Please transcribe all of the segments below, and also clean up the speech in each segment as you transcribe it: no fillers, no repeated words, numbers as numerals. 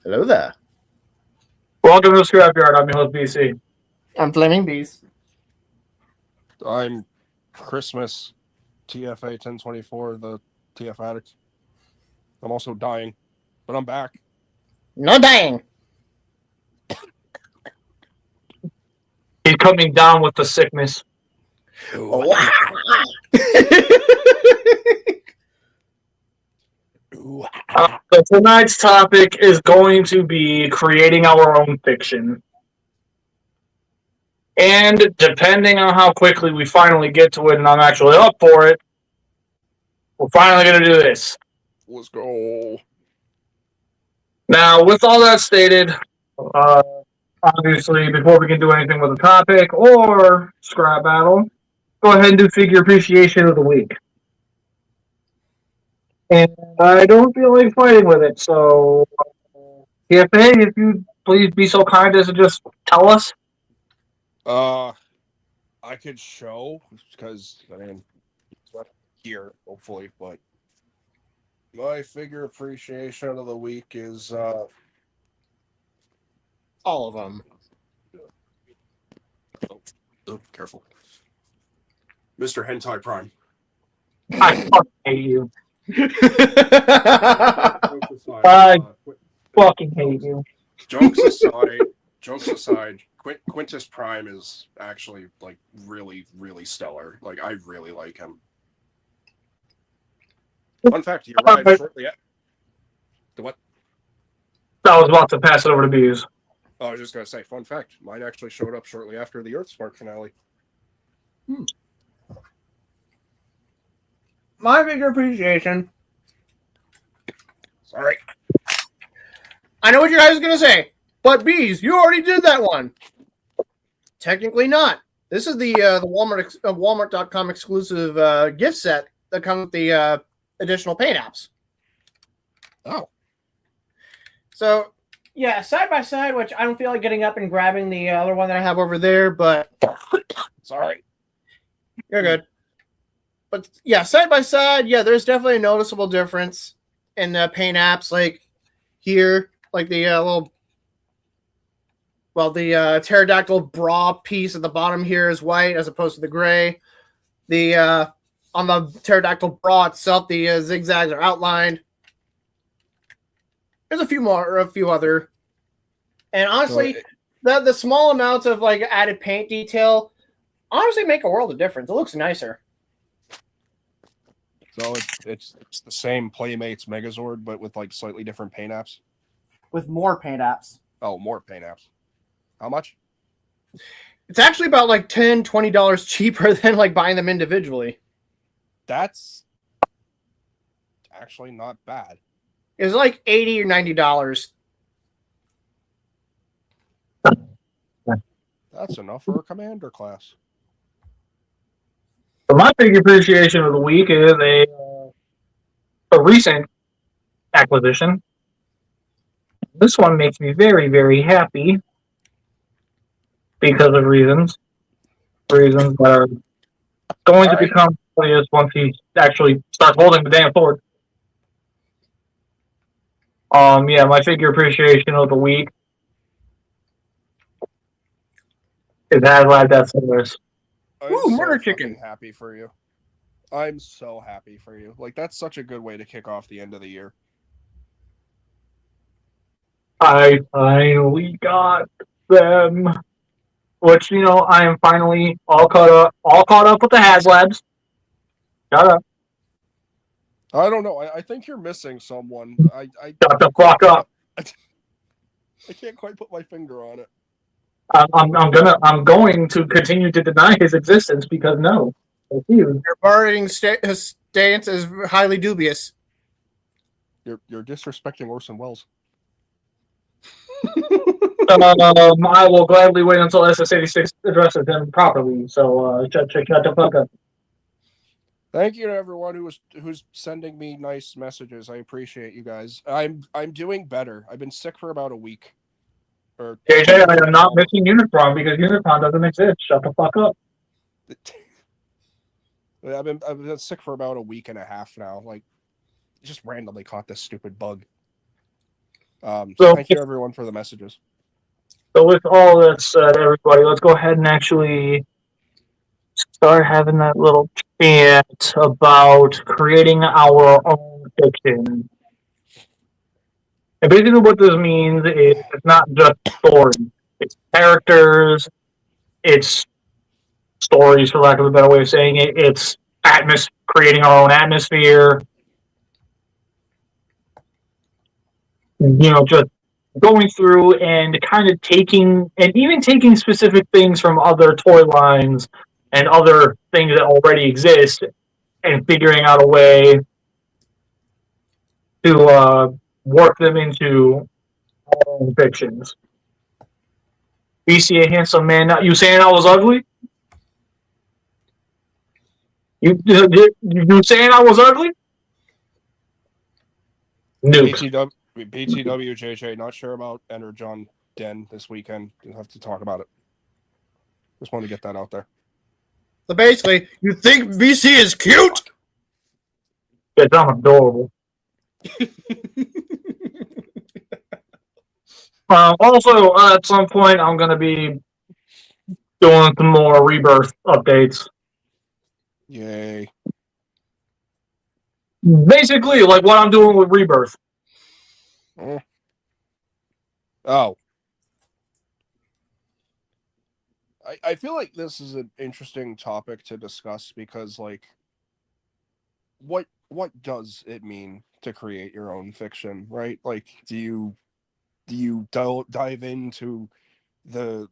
Hello there. Welcome to the Scrapyard. I'm your host, BC. I'm Flaming Bees. I'm Christmas TFA 1024, the TF addict. I'm also dying, but I'm back. No dying. He's coming down with the sickness. Wow. So tonight's topic is going to be creating our own fiction. And depending on how quickly we finally get to it and I'm actually up for it, we're finally going to do this. Let's go. Now, with all that stated, uh, obviously, before we can do anything with the topic or scrap battle, go ahead and do figure appreciation of the week. And I don't feel like fighting with it, so TFA, if you please be so kind as to just tell us. I could show because it's not here, hopefully, but my figure appreciation of the week is All of them. oh, careful, Mr. Hentai Prime. I fucking hate you. I Fucking hate you. Jokes aside, Quintus Prime is actually like really, really stellar. Like I really like him. Fun fact: he arrived shortly at the what? I was about to pass it over to Bees. Oh, I was just gonna say, fun fact: mine actually showed up shortly after the Earthspark finale. My figure appreciation. Sorry. I know what you guys are going to say, but Bees, you already did that one. Technically not. This is the Walmart.com exclusive gift set that comes with the additional paint apps. Oh. So, yeah, side by side, which I don't feel like getting up and grabbing the other one that I have over there, but Sorry. you're good. But yeah, side by side, yeah, there's definitely a noticeable difference in paint apps. Like here, like the pterodactyl bra piece at the bottom here is white as opposed to the gray. The on the pterodactyl bra itself, the zigzags are outlined. There's a few other, and honestly, the small amounts of like added paint detail honestly make a world of difference. It looks nicer. So it's the same Playmates Megazord, but with like slightly different paint apps. With more paint apps. Oh, more paint apps. How much? It's actually about like $10, $20 cheaper than like buying them individually. That's actually not bad. It was like $80 or $90. That's enough for a commander class. So my figure appreciation of the week is a recent acquisition. This one makes me very, very happy because of reasons that are going to become obvious once he actually starts holding the damn sword. Yeah, my figure appreciation of the week is Hazlad Death Service. Ooh, murder chicken. Happy for you. I'm so happy for you. Like that's such a good way to kick off the end of the year. I finally got them, which I am finally all caught up with the HasLabs. Shut up. I don't know. I think you're missing someone. Shut the fuck up. I can't quite put my finger on it. I'm going to continue to deny his existence because no. Thank you. Your barring stance is highly dubious. You're disrespecting Orson Welles. I will gladly wait until SS86 addresses him properly. So shut the fuck up. Thank you to everyone who's sending me nice messages. I appreciate you guys. I'm doing better. I've been sick for about a week. JJ, I am not missing Unicron because Unicron doesn't exist. Shut the fuck up. I've been sick for about a week and a half now. Like, just randomly caught this stupid bug. So thank you everyone for the messages. So with all that said, everybody, let's go ahead and actually start having that little chat about creating our own fiction. And basically what this means is it's not just story. It's characters, it's stories, for lack of a better way of saying it. It's creating our own atmosphere. Just going through and kind of taking specific things from other toy lines and other things that already exist and figuring out a way to work them into our own fictions. BC, a handsome man. You saying I was ugly? You saying I was ugly? Nukes. BTWJJ, not sure about Enter John Den this weekend. You'll have to talk about it. Just want to get that out there. So basically, you think VC is cute? Yes, I'm adorable. Also, at some point, I'm going to be doing some more Rebirth updates. Yay. Basically, like what I'm doing with Rebirth. Oh. I feel like this is an interesting topic to discuss because, like, what does it mean to create your own fiction, right? Like, do you dive into the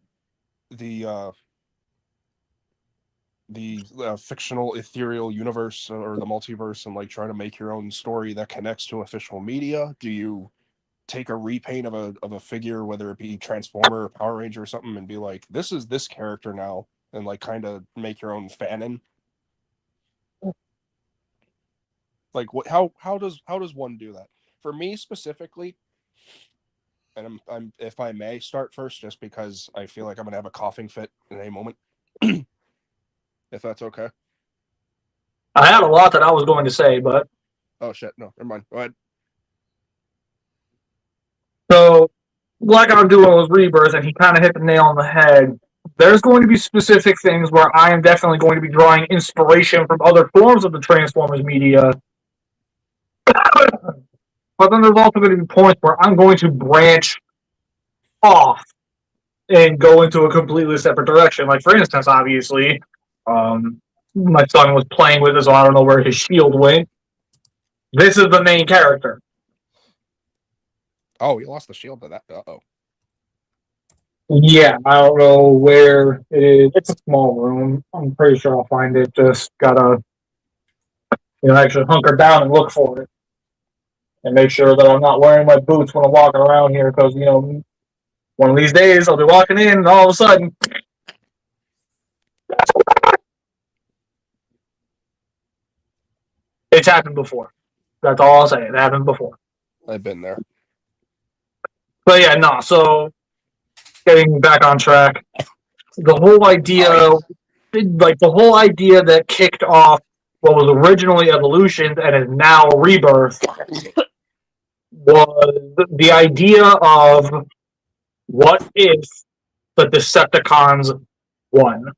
fictional ethereal universe or the multiverse and like try to make your own story that connects to official media? Do you take a repaint of a figure, whether it be Transformer or Power Ranger or something, and be like, this is this character now, and like kind of make your own fanon? Like, how does one do that? For me specifically, and I'm if I may start first, just because I feel like I'm gonna have a coughing fit in any moment, if that's okay. I had a lot that I was going to say, but oh shit, no, never mind. Go ahead. So, like I'm doing with Rebirth, and he kind of hit the nail on the head. There's going to be specific things where I am definitely going to be drawing inspiration from other forms of the Transformers media. But then there's also going to be points where I'm going to branch off and go into a completely separate direction. Like, for instance, obviously, my son was playing with it, so I don't know where his shield went. This is the main character. Oh, he lost the shield to that. Uh-oh. Yeah, I don't know where it is. It's a small room. I'm pretty sure I'll find it. Just gotta, actually hunker down and look for it. And make sure that I'm not wearing my boots when I'm walking around here, because, one of these days I'll be walking in and all of a sudden... It's happened before. That's all I'll say. It happened before. I've been there. But yeah, no, so getting back on track, the whole idea that kicked off what was originally Evolution and is now Rebirth was the idea of what if the Decepticons won?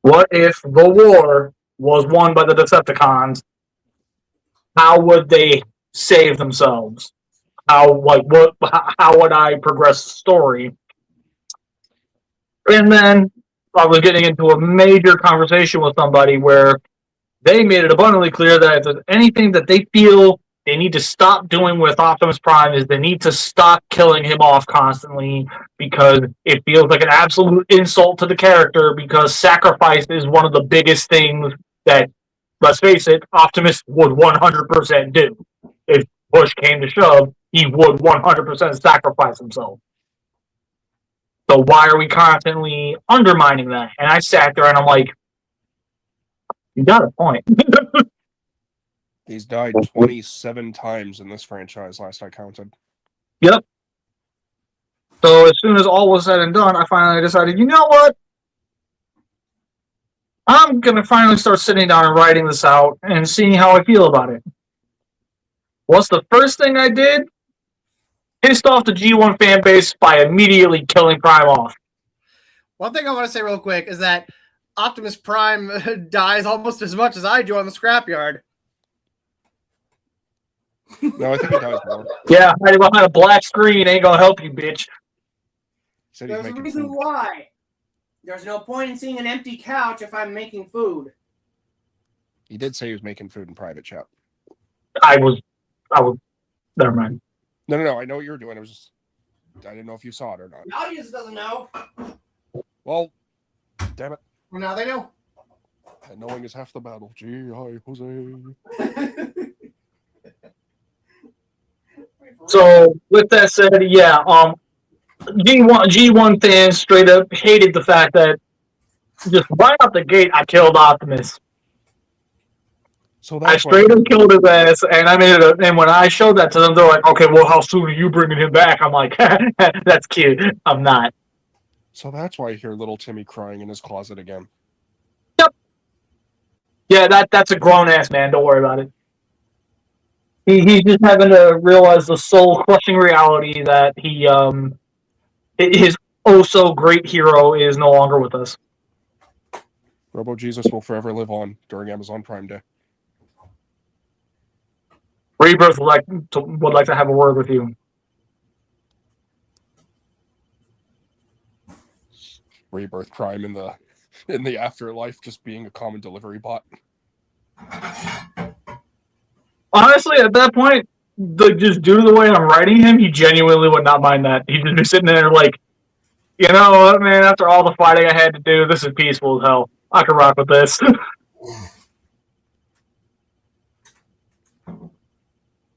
What if the war was won by the Decepticons? How would they save themselves? How would I progress the story? And then I was getting into a major conversation with somebody where they made it abundantly clear that if there's anything that they feel they need to stop doing with Optimus Prime is they need to stop killing him off constantly, because it feels like an absolute insult to the character, because sacrifice is one of the biggest things that, let's face it, Optimus would 100% do. If push came to shove, he would 100% sacrifice himself. So why are we constantly undermining that? And I sat there and I'm like, you got a point. He's died 27 times in this franchise, last I counted. Yep. So as soon as all was said and done, I finally decided, you know what? I'm going to finally start sitting down and writing this out and seeing how I feel about it. What's the first thing I did? Pissed off the G1 fan base by immediately killing Prime off. One thing I want to say real quick is that Optimus Prime dies almost as much as I do on the Scrapyard. No, I think he dies more. Yeah, hiding behind a black screen ain't gonna help you, bitch. Said he's There's a making reason food. why. There's no point in seeing an empty couch if I'm making food. He did say he was making food in private chat. I was. Never mind. No. I know what you were doing. I didn't know if you saw it or not. The audience doesn't know. Well, damn it. Well, now they know. And knowing is half the battle. G.I. Jose. So with that said, yeah, G1 fans straight up hated the fact that just right out the gate I killed Optimus. So I that's straight up killed his ass, and and when I showed that to them, they're like, "Okay, well, how soon are you bringing him back?" I'm like, "That's cute. I'm not." So that's why I hear little Timmy crying in his closet again. Yep. Yeah, that's a grown ass man. Don't worry about it. He's just having to realize the soul crushing reality that his oh so great hero is no longer with us. Robo Jesus will forever live on during Amazon Prime Day. Rebirth would like to have a word with you. Rebirth Prime in the afterlife just being a common delivery bot. Honestly, at that point, just due to the way I'm writing him, he genuinely would not mind that. He'd just be sitting there like, you know what, man, after all the fighting I had to do, this is peaceful as hell. I can rock with this.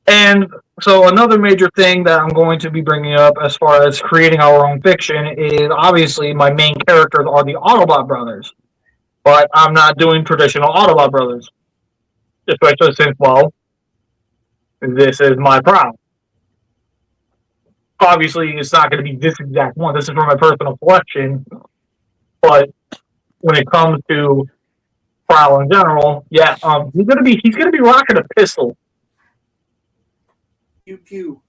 And so another major thing that I'm going to be bringing up as far as creating our own fiction is obviously my main characters are the Autobot brothers. But I'm not doing traditional Autobot brothers. Especially since, well, this is my Prowl. Obviously, it's not going to be this exact one. This is from my personal collection. But when it comes to Prowl in general, yeah, he's gonna be rocking a pistol. Pew pew.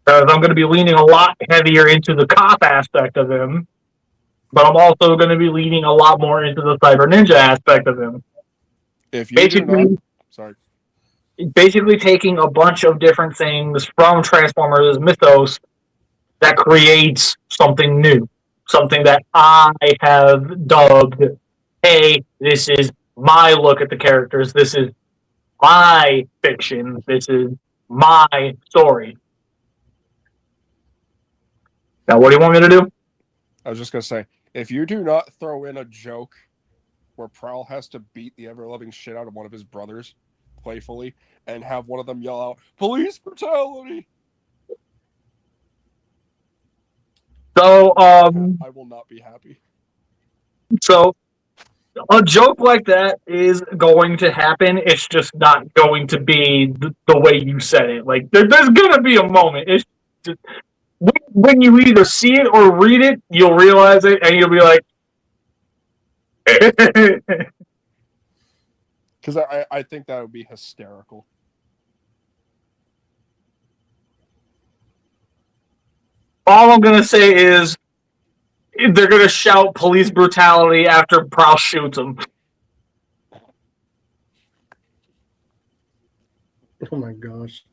Because I'm going to be leaning a lot heavier into the cop aspect of him, but I'm also going to be leaning a lot more into the cyber ninja aspect of him. If you do not, sorry. Basically taking a bunch of different things from Transformers mythos that creates something new. Something that I have dubbed, hey, this is my look at the characters. This is my fiction. This is my story. Now, what do you want me to do? I was just going to say, if you do not throw in a joke where Prowl has to beat the ever-loving shit out of one of his brothers playfully and have one of them yell out, "Police brutality!" So, I will not be happy. So, a joke like that is going to happen. It's just not going to be the way you said it. Like, there's going to be a moment. It's just, when you either see it or read it, you'll realize it, and you'll be like, because I think that would be hysterical. all I'm going to say is they're going to shout police brutality after Prowl shoots him. Oh my gosh.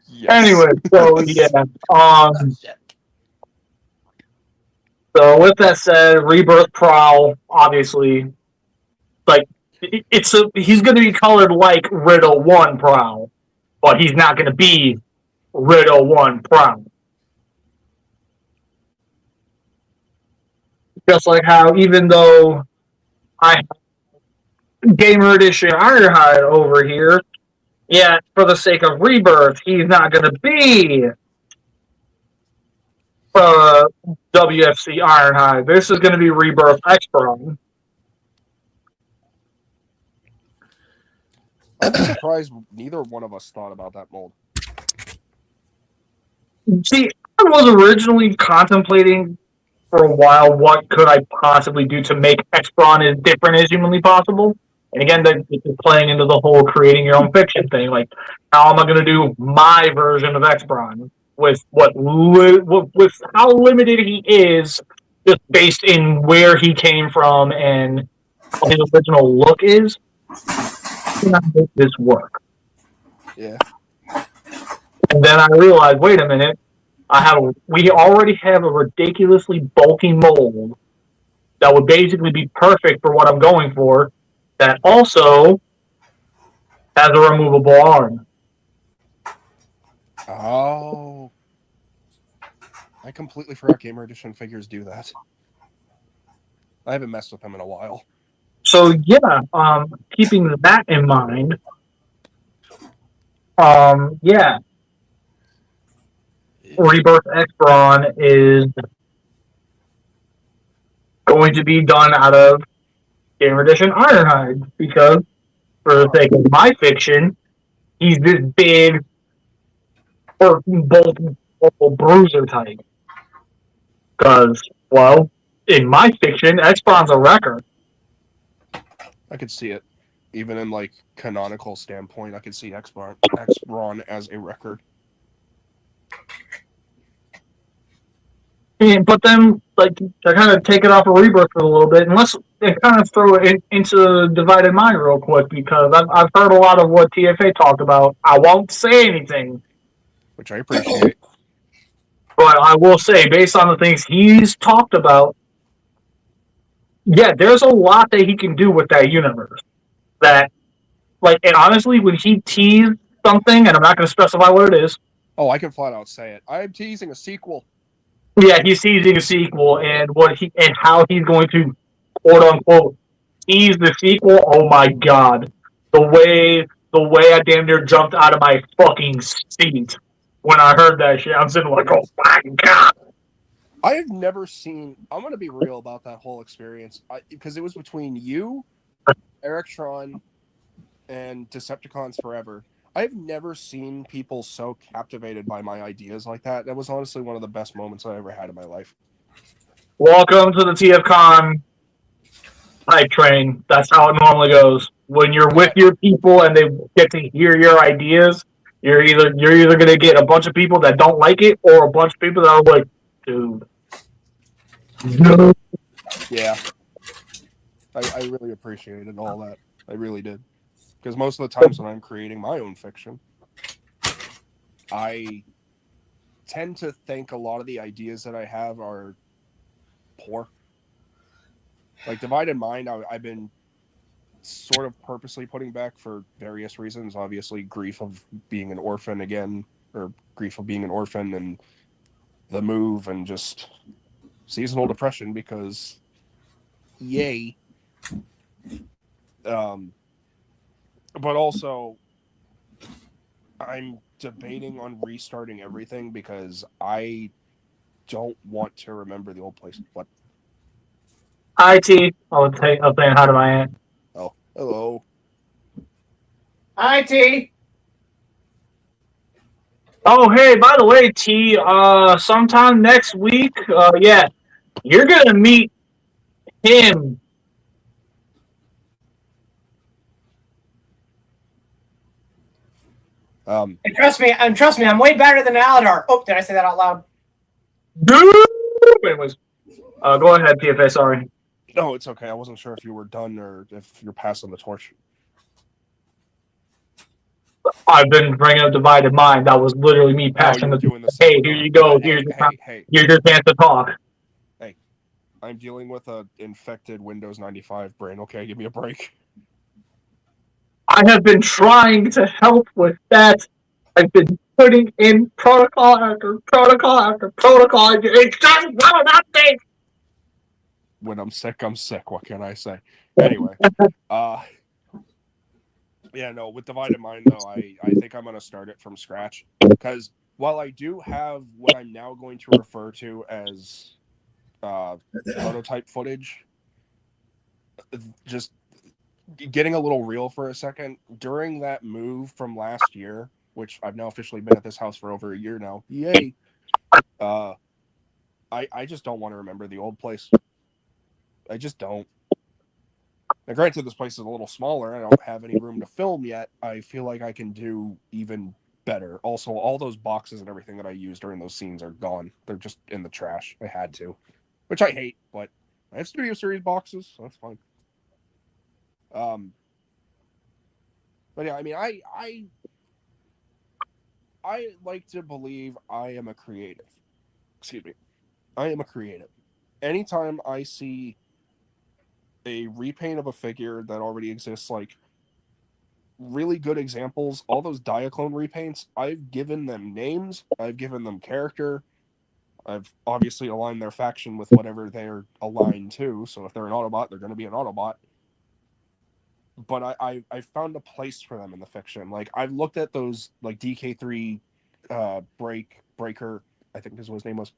Yes. Anyway, so yeah. So with that said, Rebirth Prowl, obviously, like he's going to be colored like Riddle 1 Prowl, but he's not going to be Riddle 1 Prowl. Just like how even though I have Gamer Edition Ironhide over here, yeah, for the sake of Rebirth, he's not going to be WFC Ironhide. This is going to be Rebirth Expron. I'm surprised neither one of us thought about that mold. See, I was originally contemplating for a while what could I possibly do to make Expron as different as humanly possible. And again, it's playing into the whole creating your own fiction thing. Like, how am I going to do my version of X-Bron with with how limited he is, just based in where he came from and what his original look is? Can I make this work? Yeah. And then I realized, wait a minute, we already have a ridiculously bulky mold that would basically be perfect for what I'm going for. That also has a removable arm. Oh. I completely forgot Gamer Edition figures do that. I haven't messed with them in a while. So yeah, keeping that in mind, yeah, Rebirth X-Bron is going to be done out of Gamer Edition Ironhide because, for the sake of my fiction, he's this big, bold bruiser type. Because, well, in my fiction, X-Bron's a wrecker. I could see it. Even in like canonical standpoint, I could see X-Bron as a record. But then, like, to kind of take it off of Rebirth for a little bit, and let's kind of throw it into Divided Mind real quick, because I've heard a lot of what TFA talked about. I won't say anything, Which I appreciate. but I will say, based on the things he's talked about, yeah, there's a lot that he can do with that universe. That, like, and honestly, when he teased something, and I'm not going to specify what it is. Oh, I can flat out say it. I am teasing a sequel. Yeah, he's teasing a sequel, and how he's going to, quote unquote, tease the sequel. Oh my god, the way I damn near jumped out of my fucking seat when I heard that shit. I'm sitting like, oh my god. I have never seen. I'm going to be real about that whole experience because it was between you, Eric Tron, and Decepticons Forever. I've never seen people so captivated by my ideas like that. That was honestly one of the best moments I ever had in my life. Welcome to the TFCon hype train. That's how it normally goes. When you're with your people and they get to hear your ideas, you're either going to get a bunch of people that don't like it, or a bunch of people that are like, dude, no. Yeah. I really appreciated all that. I really did. Because most of the times when I'm creating my own fiction, I tend to think a lot of the ideas that I have are poor. Like Divided Mind, I've been sort of purposely putting back for various reasons. Obviously, grief of being an orphan again, or grief of being an orphan, and the move, and just seasonal depression because, yay. But also, I'm debating on restarting everything because I don't want to remember the old place. What? Hi, T. I'll saying hi to my aunt. Oh, hello. Hi, T. Oh, hey, by the way, T, sometime next week, yeah, you're going to meet him. And trust me, I'm way better than Aladar. Oh, did I say that out loud? Anyways, go ahead, TFA, sorry. No, it's okay. I wasn't sure if you were done or if you're passing the torch. I've been bringing up Divided Mind. That was literally me passing hey, here you go. Here's your chance to talk. Hey, I'm dealing with an infected Windows 95 brain. Okay, give me a break. I have been trying to help with that. I've been putting in protocol after protocol after protocol. It's just one of that thing. When I'm sick, I'm sick. What can I say? Anyway, yeah, no, with Divided Mind, though, I think I'm going to start it from scratch. Because while I do have what I'm now going to refer to as prototype footage, just getting a little real for a second, during that move from last year, which I've now officially been at this house for over a year now, yay, I just don't want to remember the old place. I just don't. Now, granted, this place is a little smaller. I don't have any room to film yet. I feel like I can do even better. Also, all those boxes and everything that I used during those scenes are gone. They're just in the trash. I had to, which I hate, but I have Studio Series boxes, so that's fine. But yeah, I mean, I like to believe I am a creative. Excuse me. I am a creative. Anytime I see a repaint of a figure that already exists, like really good examples, all those Diaclone repaints, I've given them names, I've given them character, I've obviously aligned their faction with whatever they're aligned to, so if they're an Autobot, they're going to be an Autobot. But I found a place for them in the fiction. Like, I've looked at those, like, DK3 Breaker, I think is what his name was,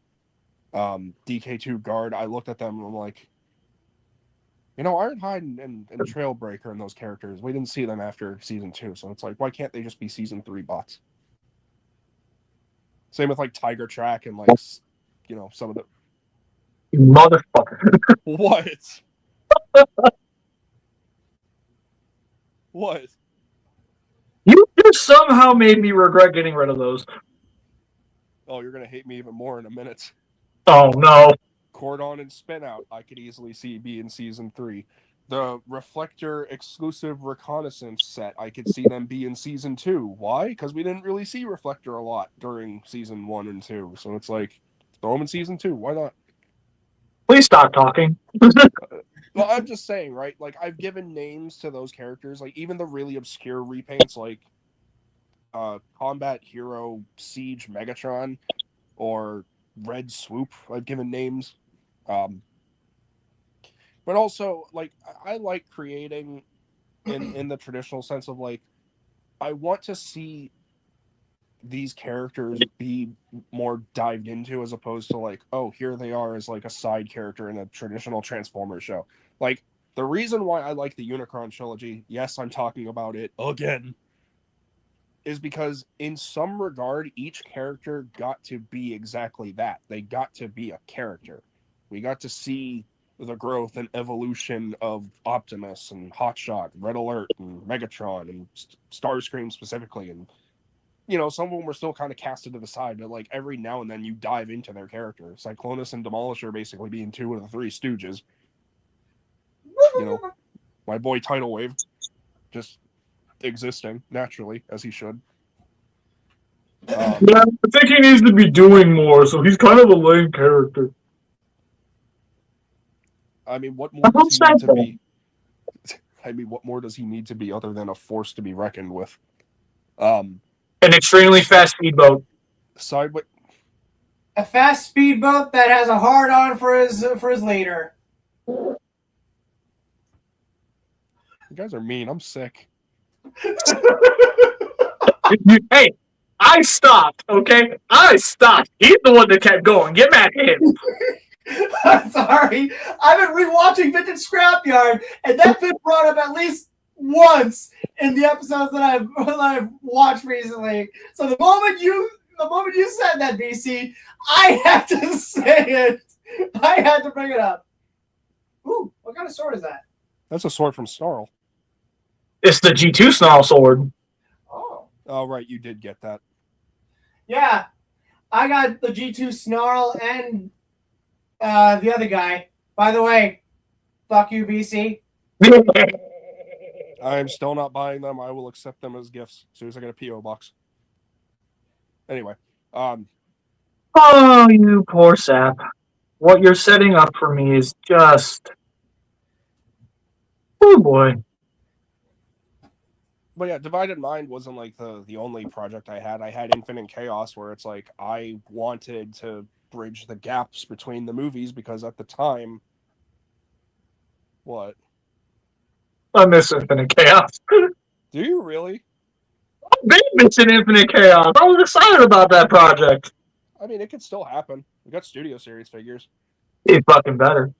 DK2 Guard. I looked at them and I'm like, you know, Ironhide and Trailbreaker and those characters, we didn't see them after season 2, so it's like, why can't they just be season 3 bots? Same with like Tiger Track and like, you know, some of the Motherfucker. what? What? You just somehow made me regret getting rid of those. Oh, you're gonna hate me even more in a minute. Oh no. Cordon and Spin Out, I could easily see be in season 3. The Reflector exclusive reconnaissance set, I could see them be in season 2. Why? Because we didn't really see Reflector a lot during season 1 and 2. So it's like, throw them in season 2. Why not? Please stop talking. Well, I'm just saying, right? Like, I've given names to those characters. Like, even the really obscure repaints, like Combat Hero Siege Megatron or Red Swoop, I've given names. But also, like, I like creating in the traditional sense of, like, I want to see these characters be more dived into as opposed to, like, oh, here they are as, like, a side character in a traditional Transformers show. Like, the reason why I like the Unicron trilogy, yes, I'm talking about it again, is because in some regard, each character got to be exactly that. They got to be a character. We got to see the growth and evolution of Optimus and Hotshot, Red Alert, and Megatron, and Starscream specifically. And, you know, some of them were still kind of casted to the side, but, like, every now and then you dive into their character. Cyclonus and Demolisher basically being 2 of the 3 Stooges. You know, my boy Tidal Wave just existing naturally, as he should. Yeah, I think he needs to be doing more, so he's kind of a lame character. I mean, what more does he need to be? I mean, what more does he need to be other than a force to be reckoned with? An extremely fast speedboat. Sideway. A fast speedboat that has a hard on for his leader. You guys are mean. I'm sick. Hey, I stopped, okay? I stopped. He's the one that kept going. Get back at him. I'm sorry. I've been rewatching Vintage Scrapyard, and that's been brought up at least once in the episodes that I've watched recently. So the moment you said that, BC, I had to say it. I had to bring it up. Ooh, what kind of sword is that? That's a sword from Snarl. It's the G2 Snarl sword. Oh, right. You did get that. Yeah. I got the G2 Snarl and the other guy. By the way, fuck you, BC. I'm still not buying them. I will accept them as gifts as soon as I get a P.O. box. Anyway. Oh, you poor sap. What you're setting up for me is just... Oh, boy. But yeah, Divided Mind wasn't like the only project I had. I had Infinite Chaos, where it's like I wanted to bridge the gaps between the movies because at the time, what? I miss Infinite Chaos. Do you really? I've been missing Infinite Chaos. I was excited about that project. I mean, it could still happen. We got Studio Series figures. It's fucking better.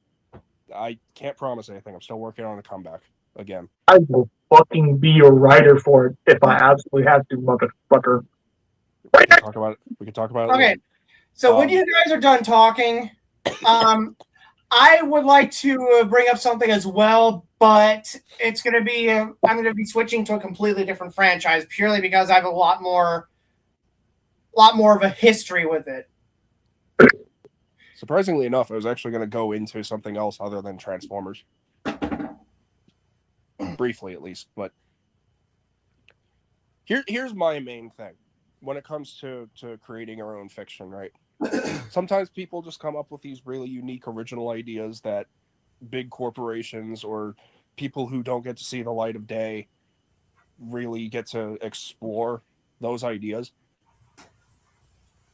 I can't promise anything. I'm still working on a comeback again. I will fucking be a writer for it if I absolutely have to, motherfucker. We can talk about it. We can talk about it. Okay. Later. So when you guys are done talking, I would like to bring up something as well, but it's going to be I'm going to be switching to a completely different franchise purely because I have a lot more of a history with it. Surprisingly enough, I was actually going to go into something else other than Transformers. Briefly, at least. But here's my main thing when it comes to creating our own fiction, right? Sometimes people just come up with these really unique, original ideas that big corporations or people who don't get to see the light of day really get to explore those ideas.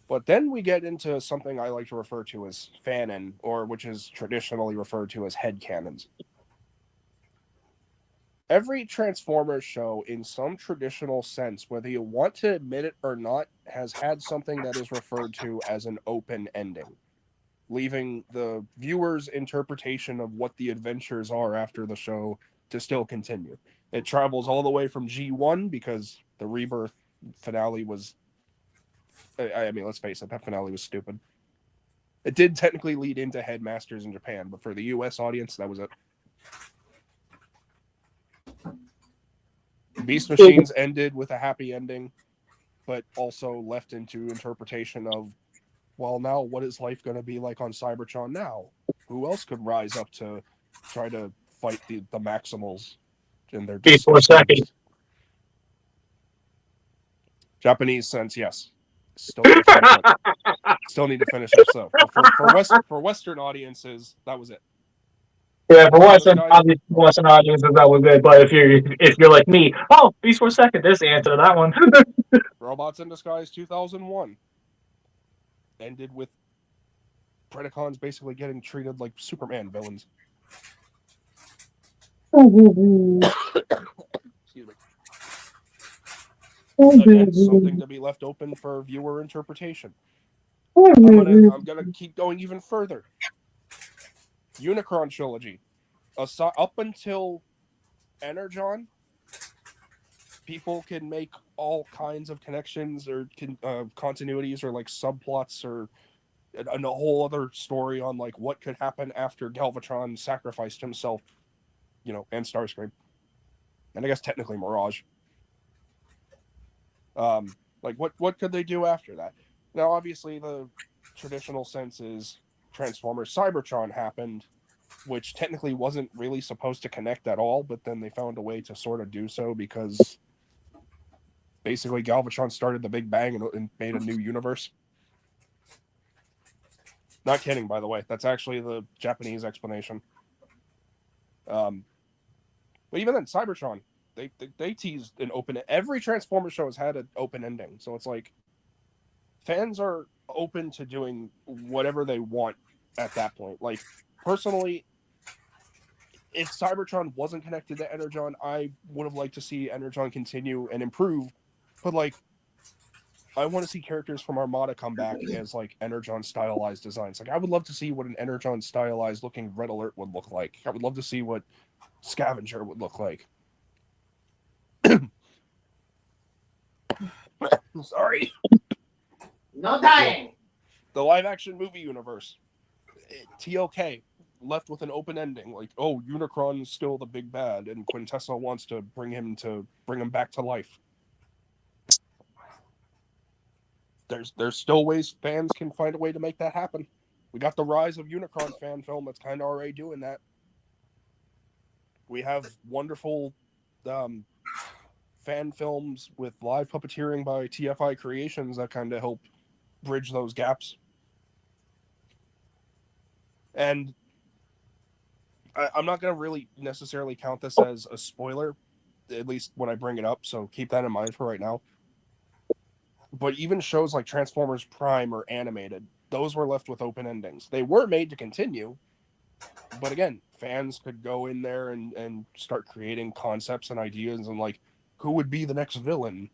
But then we get into something I like to refer to as fanon, or which is traditionally referred to as headcanons. Every Transformers show, in some traditional sense, whether you want to admit it or not, has had something that is referred to as an open ending, leaving the viewer's interpretation of what the adventures are after the show to still continue. It travels all the way from G1, because the Rebirth finale was, I mean, let's face it, that finale was stupid. It did technically lead into Headmasters in Japan, but for the US audience, that was it. Beast Machines ended with a happy ending, but also left into interpretation of, well, now what is life going to be like on Cybertron now? Who else could rise up to try to fight the Maximals in their Second. Japanese sense, yes. Still need to finish it. Still need to finish it. So for Western audiences, that was it. Yeah, for Western audiences, that was it. But if you're like me, oh, Beast for a second, there's the answer to that one. Robots in Disguise 2001 ended with Predacons basically getting treated like Superman villains. Excuse me. Again, something to be left open for viewer interpretation. I'm gonna keep going even further. Unicron trilogy. Up until Energon, people can make all kinds of connections or continuities or like subplots or a whole other story on like what could happen after Galvatron sacrificed himself, and Starscream, and I guess technically Mirage. Like what could they do after that? Now, obviously, the traditional sense is Transformers Cybertron happened, which technically wasn't really supposed to connect at all, but then they found a way to sort of do so because basically Galvatron started the Big Bang and made a new universe. Not kidding, by the way. That's actually the Japanese explanation. But even then, Cybertron, they teased an open. Every Transformers show has had an open ending, so it's like fans are open to doing whatever they want at that point. Like, personally, if Cybertron wasn't connected to Energon, I would have liked to see Energon continue and improve. But like, I want to see characters from Armada come back as like Energon stylized designs. Like, I would love to see what an Energon stylized looking Red Alert would look like. I would love to see what Scavenger would look like. Sorry. No dying. The live action movie universe. TOK left with an open ending. Like, oh, Unicron's still the big bad, and Quintessa wants to bring him back to life. There's still ways fans can find a way to make that happen. We got the Rise of Unicron fan film that's kind of already doing that. We have wonderful fan films with live puppeteering by TFI Creations that kind of help bridge those gaps. And I'm not going to really necessarily count this as a spoiler, at least when I bring it up, so keep that in mind for right now. But even shows like Transformers Prime or animated, those were left with open endings. They were made to continue, but again, fans could go in there and start creating concepts and ideas and like, who would be the next villain?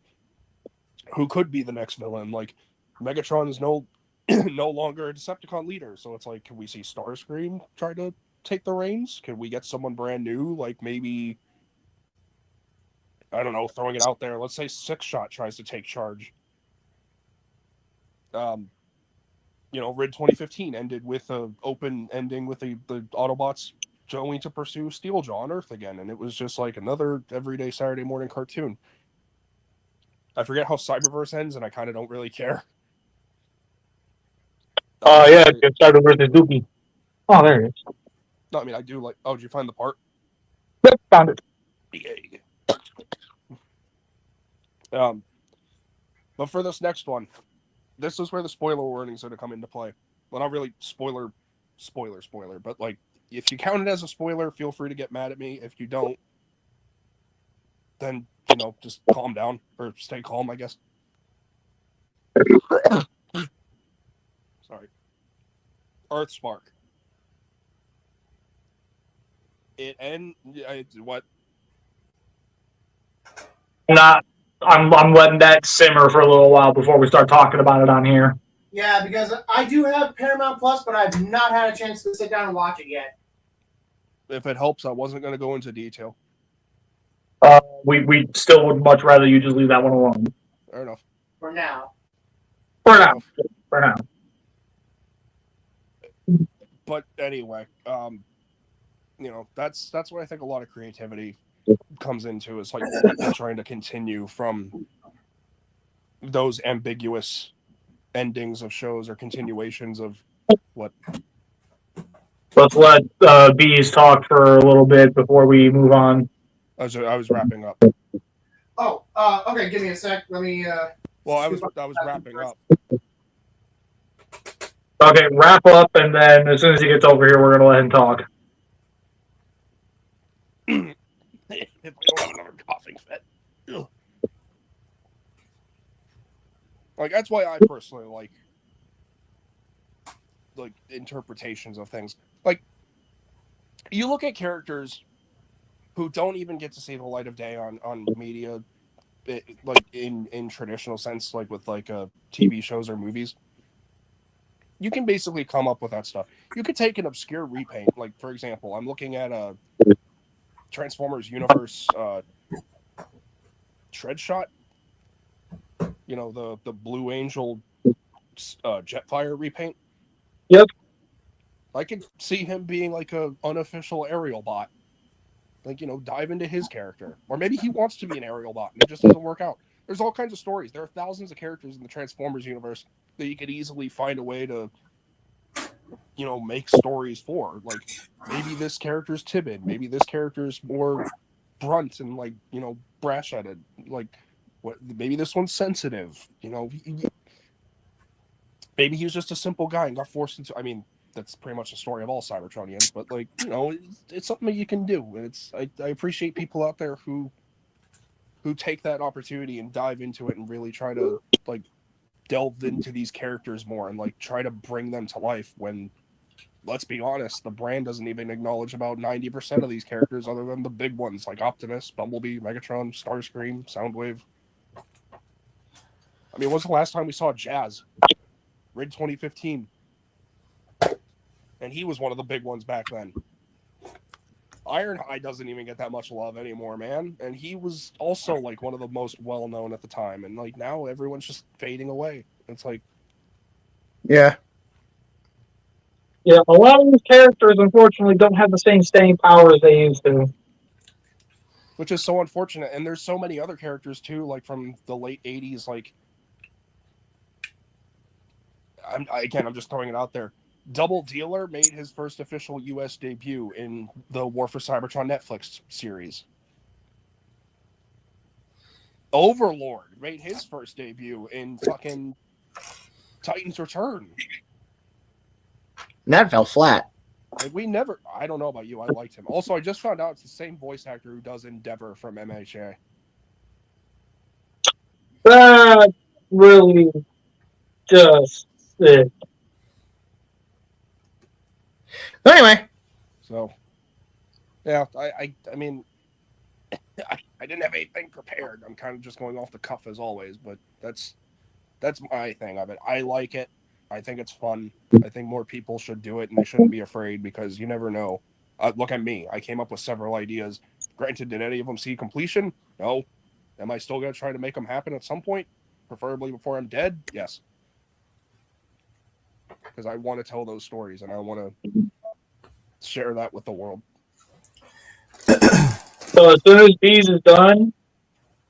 Who could be the next villain? Like, Megatron's no longer a Decepticon leader, so it's like, can we see Starscream try to take the reins? Can we get someone brand new? Like, maybe, I don't know, throwing it out there, let's say Six Shot tries to take charge. Rid 2015 ended with an open ending with the Autobots going to pursue Steeljaw on Earth again, and it was just like another everyday Saturday morning cartoon. I forget how Cyberverse ends, and I kind of don't really care. Yeah, it started with the Dookie. Oh, there it is. No, I mean, I do like. Oh, did you find the part? Yep, found it. Yay. But for this next one, this is where the spoiler warnings are to come into play. Well, not really spoiler, but like, if you count it as a spoiler, feel free to get mad at me. If you don't, then, just calm down, or stay calm, I guess. Sorry. Earthspark. What? I'm letting that simmer for a little while before we start talking about it on here. Yeah, because I do have Paramount Plus, but I've not had a chance to sit down and watch it yet. If it helps, I wasn't going to go into detail. We still would much rather you just leave that one alone. Fair enough. For now. For now. But anyway, that's what I think a lot of creativity comes into, is like people trying to continue from those ambiguous endings of shows or continuations of what. Let's let Bees talk for a little bit before we move on. I was wrapping up. Oh, okay. Give me a sec. Let me. Well, I was wrapping up. Okay, wrap up, and then as soon as he gets over here, we're gonna let him talk. If I don't have another coughing fit. Ugh. Like, that's why I personally like interpretations of things. Like, you look at characters who don't even get to see the light of day on media, like in traditional sense, like with TV shows or movies. You can basically come up with that stuff. You could take an obscure repaint, like, for example, I'm looking at a Transformers Universe Treadshot. The Blue Angel Jetfire repaint. Yep. I could see him being like a unofficial aerial bot. Like, dive into his character. Or maybe he wants to be an aerial bot and it just doesn't work out. There's all kinds of stories. There are thousands of characters in the Transformers universe that you could easily find a way to, make stories for. Like, maybe this character's timid. Maybe this character's more brunt and, brash-headed. Like, maybe this one's sensitive. Maybe he was just a simple guy and got forced into... I mean, that's pretty much the story of all Cybertronians, but, it's something that you can do. And I appreciate people out there who take that opportunity and dive into it and really try to, delve into these characters more and, try to bring them to life when, let's be honest, the brand doesn't even acknowledge about 90% of these characters other than the big ones like Optimus, Bumblebee, Megatron, Starscream, Soundwave. I mean, when's the last time we saw Jazz? Rid 2015. And he was one of the big ones back then. Ironhide doesn't even get that much love anymore, man. And he was also, one of the most well-known at the time. And, now everyone's just fading away. It's Yeah. Yeah, a lot of these characters, unfortunately, don't have the same staying power as they used to. Which is so unfortunate. And there's so many other characters, too, from the late 80s, I'm just throwing it out there. Double Dealer made his first official U.S. debut in the War for Cybertron Netflix series. Overlord made his first debut in fucking Titan's Return. And that fell flat. I don't know about you, I liked him. Also, I just found out it's the same voice actor who does Endeavor from MHA. That really just it. Anyway. So, yeah, I mean, I didn't have anything prepared. I'm kind of just going off the cuff as always, but that's my thing of it. I like it. I think it's fun. I think more people should do it, and they shouldn't be afraid because you never know. Look at me. I came up with several ideas. Granted, did any of them see completion? No. Am I still going to try to make them happen at some point? Preferably before I'm dead? Yes. Because I want to tell those stories, and I want to share that with the world. So as soon as Bees is done,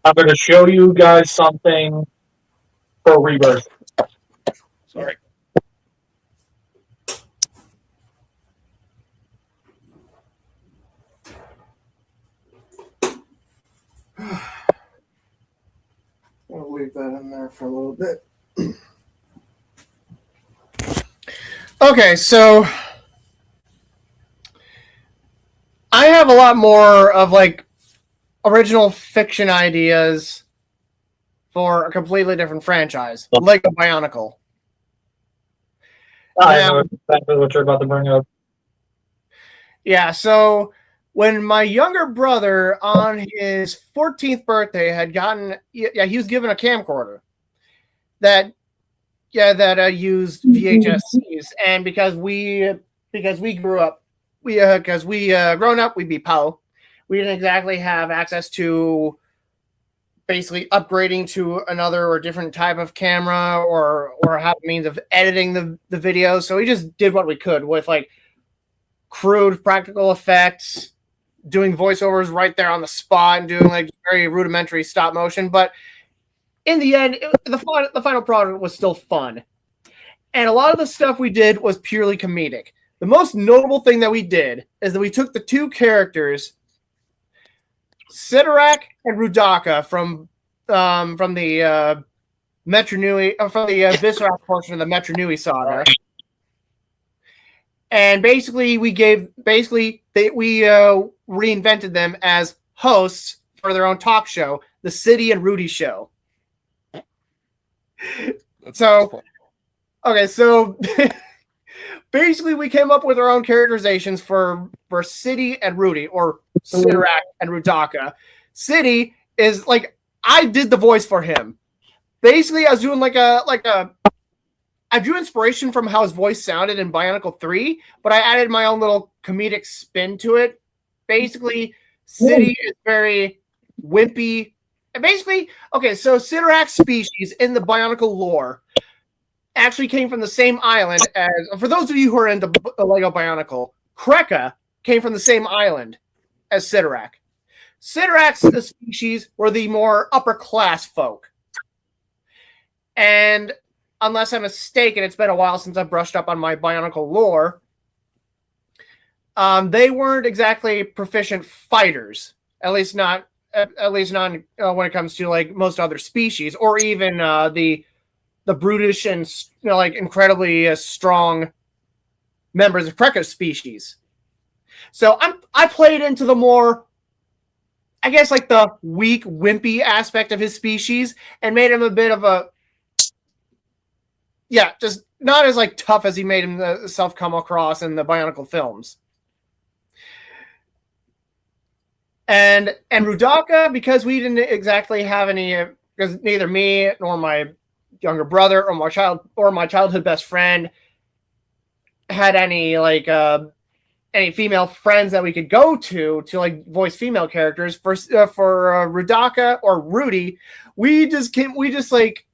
I'm going to show you guys something for Rebirth. Sorry. I'll leave that in there for a little bit. Okay, so I have a lot more of like original fiction ideas for a completely different franchise, Lego Bionicle. I know exactly what you're about to bring up. Yeah, so when my younger brother on his 14th birthday had gotten, he was given a camcorder that used VHSs, and because we grew up, grown up, we'd be POW. We didn't exactly have access to basically upgrading to another or different type of camera or have means of editing the videos. So we just did what we could with like crude practical effects, doing voiceovers right there on the spot and doing like very rudimentary stop motion. But in the end, the final product was still fun. And a lot of the stuff we did was purely comedic. The most notable thing that we did is that we took the two characters, Sidorak and Rudaka, from the Metro Nui, from the Viscerak portion of the Metro Nui saga, and basically we reinvented them as hosts for their own talk show, the City and Rudy Show. So basically we came up with our own characterizations for City and Rudy, or Sidorak and Rudaka. City is like, I did the voice for him. Basically, I was doing I drew inspiration from how his voice sounded in Bionicle 3, but I added my own little comedic spin to it. Basically, City is very wimpy. And basically, okay, so Sidorak's species in the Bionicle lore actually came from the same island as, for those of you who are into Lego Bionicle, Kreka came from the same island as Sidorak. Sidorak's species were the more upper class folk. And unless I'm mistaken, it's been a while since I brushed up on my Bionicle lore, they weren't exactly proficient fighters, at least not when it comes to like most other species, or even the brutish and like incredibly strong members of Kreka's species. So I played into the more, I guess, like the weak, wimpy aspect of his species and made him a bit of a, just not as like tough as he made himself come across in the Bionicle films. And Rudaka, because we didn't exactly have any, because neither me nor my younger brother or my childhood best friend had any like any female friends that we could go to like voice female characters. For Rudaka or Rudy, we just like,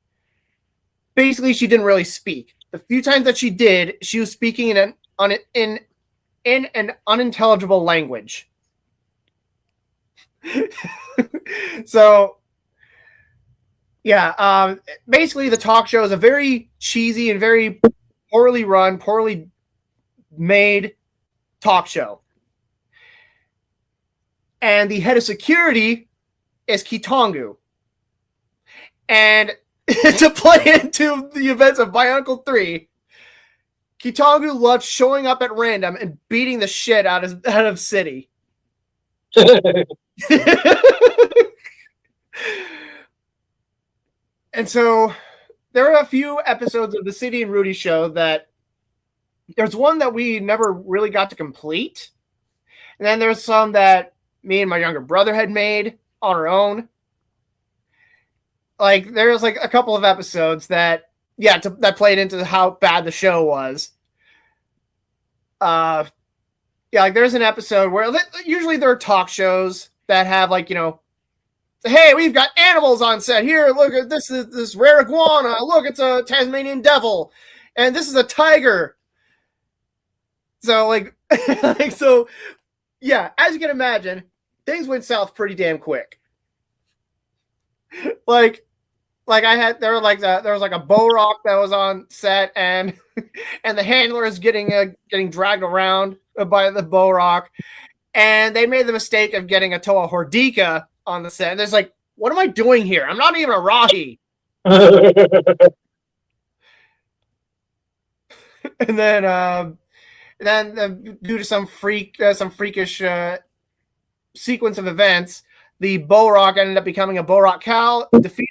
basically she didn't really speak. The few times that she did, she was speaking in an unintelligible language. So basically the talk show is a very cheesy and very poorly run, poorly made talk show. And the head of security is Kitongu. And to play into the events of Bionicle 3, Kitongu loved showing up at random and beating the shit out of City. And so there are a few episodes of the City and Rudy show that there's one that we never really got to complete. And then there's some that me and my younger brother had made on our own. Like there's like a couple of episodes that played into how bad the show was. Like there's an episode where usually there are talk shows that have like, hey, we've got animals on set here. Look at this rare iguana. Look, it's a Tasmanian devil, and this is a tiger. So like, as you can imagine, things went south pretty damn quick. Like there was like a bow rock that was on set, and the handler is getting dragged around by the bow rock, and they made the mistake of getting a Toa Hordika on the set. And there's like, what am I doing here? I'm not even a Rahi. And then due to some freakish sequence of events, the Bohrok ended up becoming a Bohrok Cal, defeating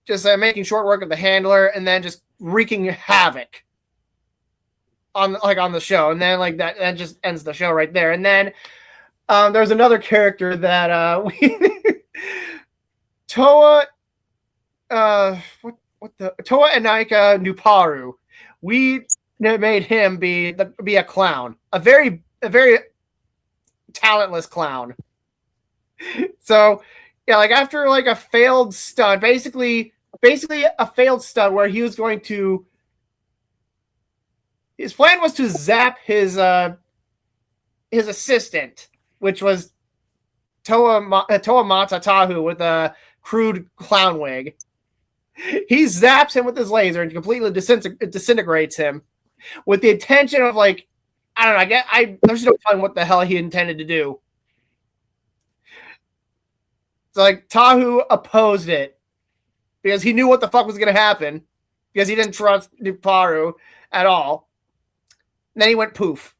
just making short work of the handler, and then just wreaking havoc on the show. And then that just ends the show right there. And then there's another character that Toa Toa Enaika Nuparu. We made him be a clown, a very talentless clown. So yeah, after a failed stunt, basically a failed stunt where he was going to. His plan was to zap his assistant, which was Toa Mata Tahu with a crude clown wig. He zaps him with his laser and completely disintegrates him, with the intention of I don't know. There's no telling what the hell he intended to do. So Tahu opposed it because he knew what the fuck was going to happen, because he didn't trust Nuparu at all. And then he went poof.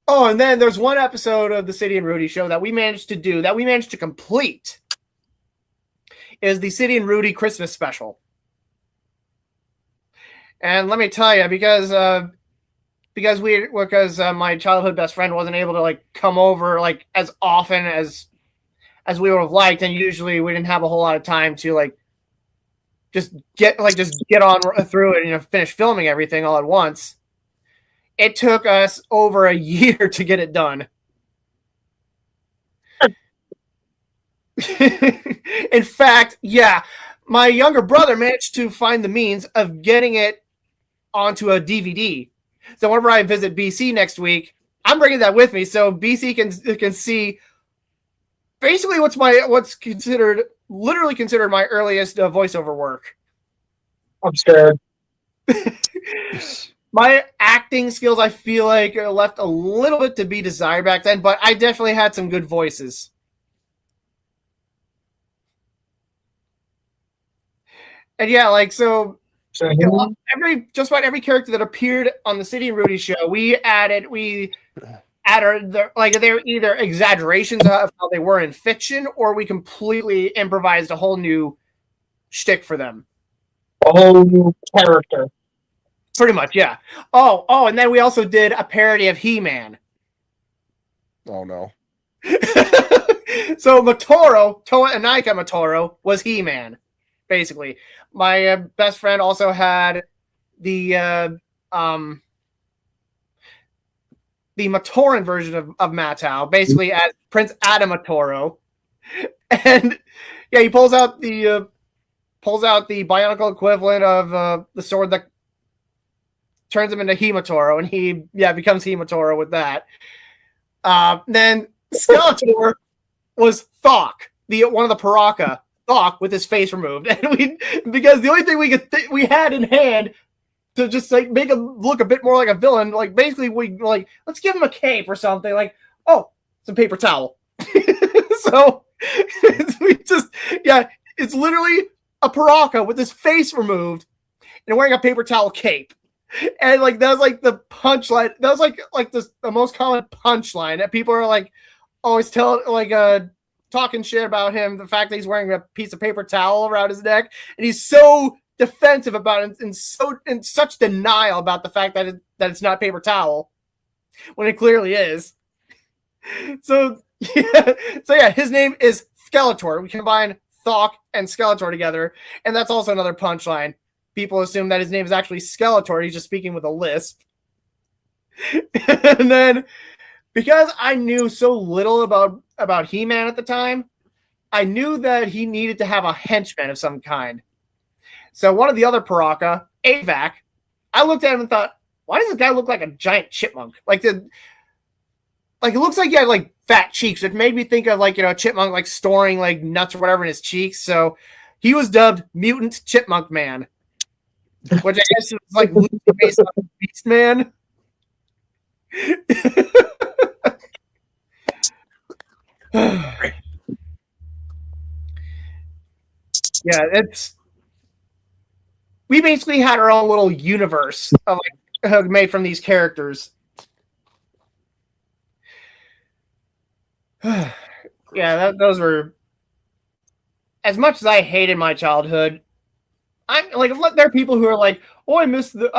Oh, and then there's one episode of the City and Rudy show that we managed to complete. Is the City and Rudy Christmas special. And let me tell you, because my childhood best friend wasn't able to come over as often as we would have liked, and usually we didn't have a whole lot of time to just get on through it and finish filming everything all at once. It took us over a year to get it done. In fact, yeah, my younger brother managed to find the means of getting it onto a DVD. So whenever I visit BC next week, I'm bringing that with me so BC can see basically what's literally considered my earliest voiceover work. I'm scared. My acting skills, I feel left a little bit to be desired back then, but I definitely had some good voices. And yeah, just about every character that appeared on the City and Rudy show, we added they're either exaggerations of how they were in fiction, or we completely improvised a whole new shtick for them. A whole new character. Pretty much, yeah. Oh, and then we also did a parody of He-Man. Oh no. So Toa Enaika Matoro was He-Man, basically. My best friend also had the Matoran version of Matau, basically as Prince Adam Matoro. And yeah, he pulls out the bionicle equivalent of the sword that turns him into Hematoro, and he becomes Hematoro with that. Then Skeletor was Thok, one of the Paraka, Thok with his face removed, and because the only thing we had in hand to just make him look a bit more like a villain, basically we let's give him a cape or something, some paper towel. So it's literally a Paraka with his face removed and wearing a paper towel cape. And that was the punchline. That was the most common punchline that people are always talking shit about him. The fact that he's wearing a piece of paper towel around his neck, and he's so defensive about it, and in such denial about the fact that it's not paper towel when it clearly is. So yeah, his name is Skeletor. We combine Thok and Skeletor together, and that's also another punchline. People assume that his name is actually Skeletor. He's just speaking with a lisp. And then, because I knew so little about He-Man at the time, I knew that he needed to have a henchman of some kind. So one of the other Paraka, Avac, I looked at him and thought, why does this guy look like a giant chipmunk? Like it looks like he had like fat cheeks. It made me think of like, a chipmunk like storing like nuts or whatever in his cheeks. So he was dubbed Mutant Chipmunk Man, which I guess is like loosely based on Beast Man. Yeah, we basically had our own little universe of like made from these characters. Yeah, those were, as much as I hated my childhood. I'm like, there are people who are like, oh, I miss the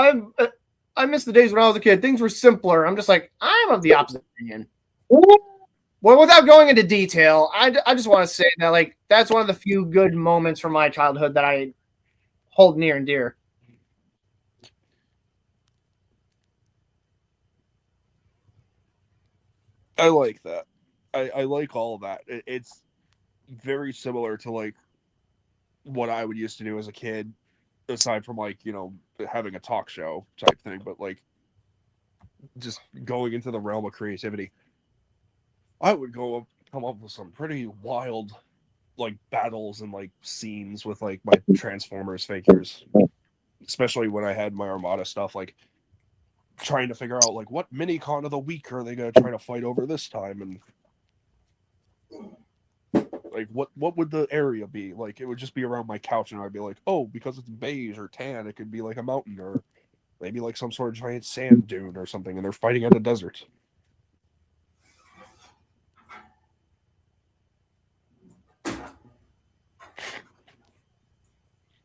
days when I was a kid. Things were simpler. I'm just like, I'm of the opposite opinion. Well, without going into detail, I just want to say that like that's one of the few good moments from my childhood that I hold near and dear. I like that. I like all of that. It's very similar to like what I would used to do as a kid, aside from like, having a talk show type thing, but like just going into the realm of creativity. I would come up with some pretty wild like battles and like scenes with like my Transformers figures, especially when I had my Armada stuff, like trying to figure out like what mini con of the week are they going to try to fight over this time, and like what would the area be like. It would just be around my couch and I'd be like, oh, because it's beige or tan, it could be like a mountain or maybe like some sort of giant sand dune or something, and they're fighting in a desert.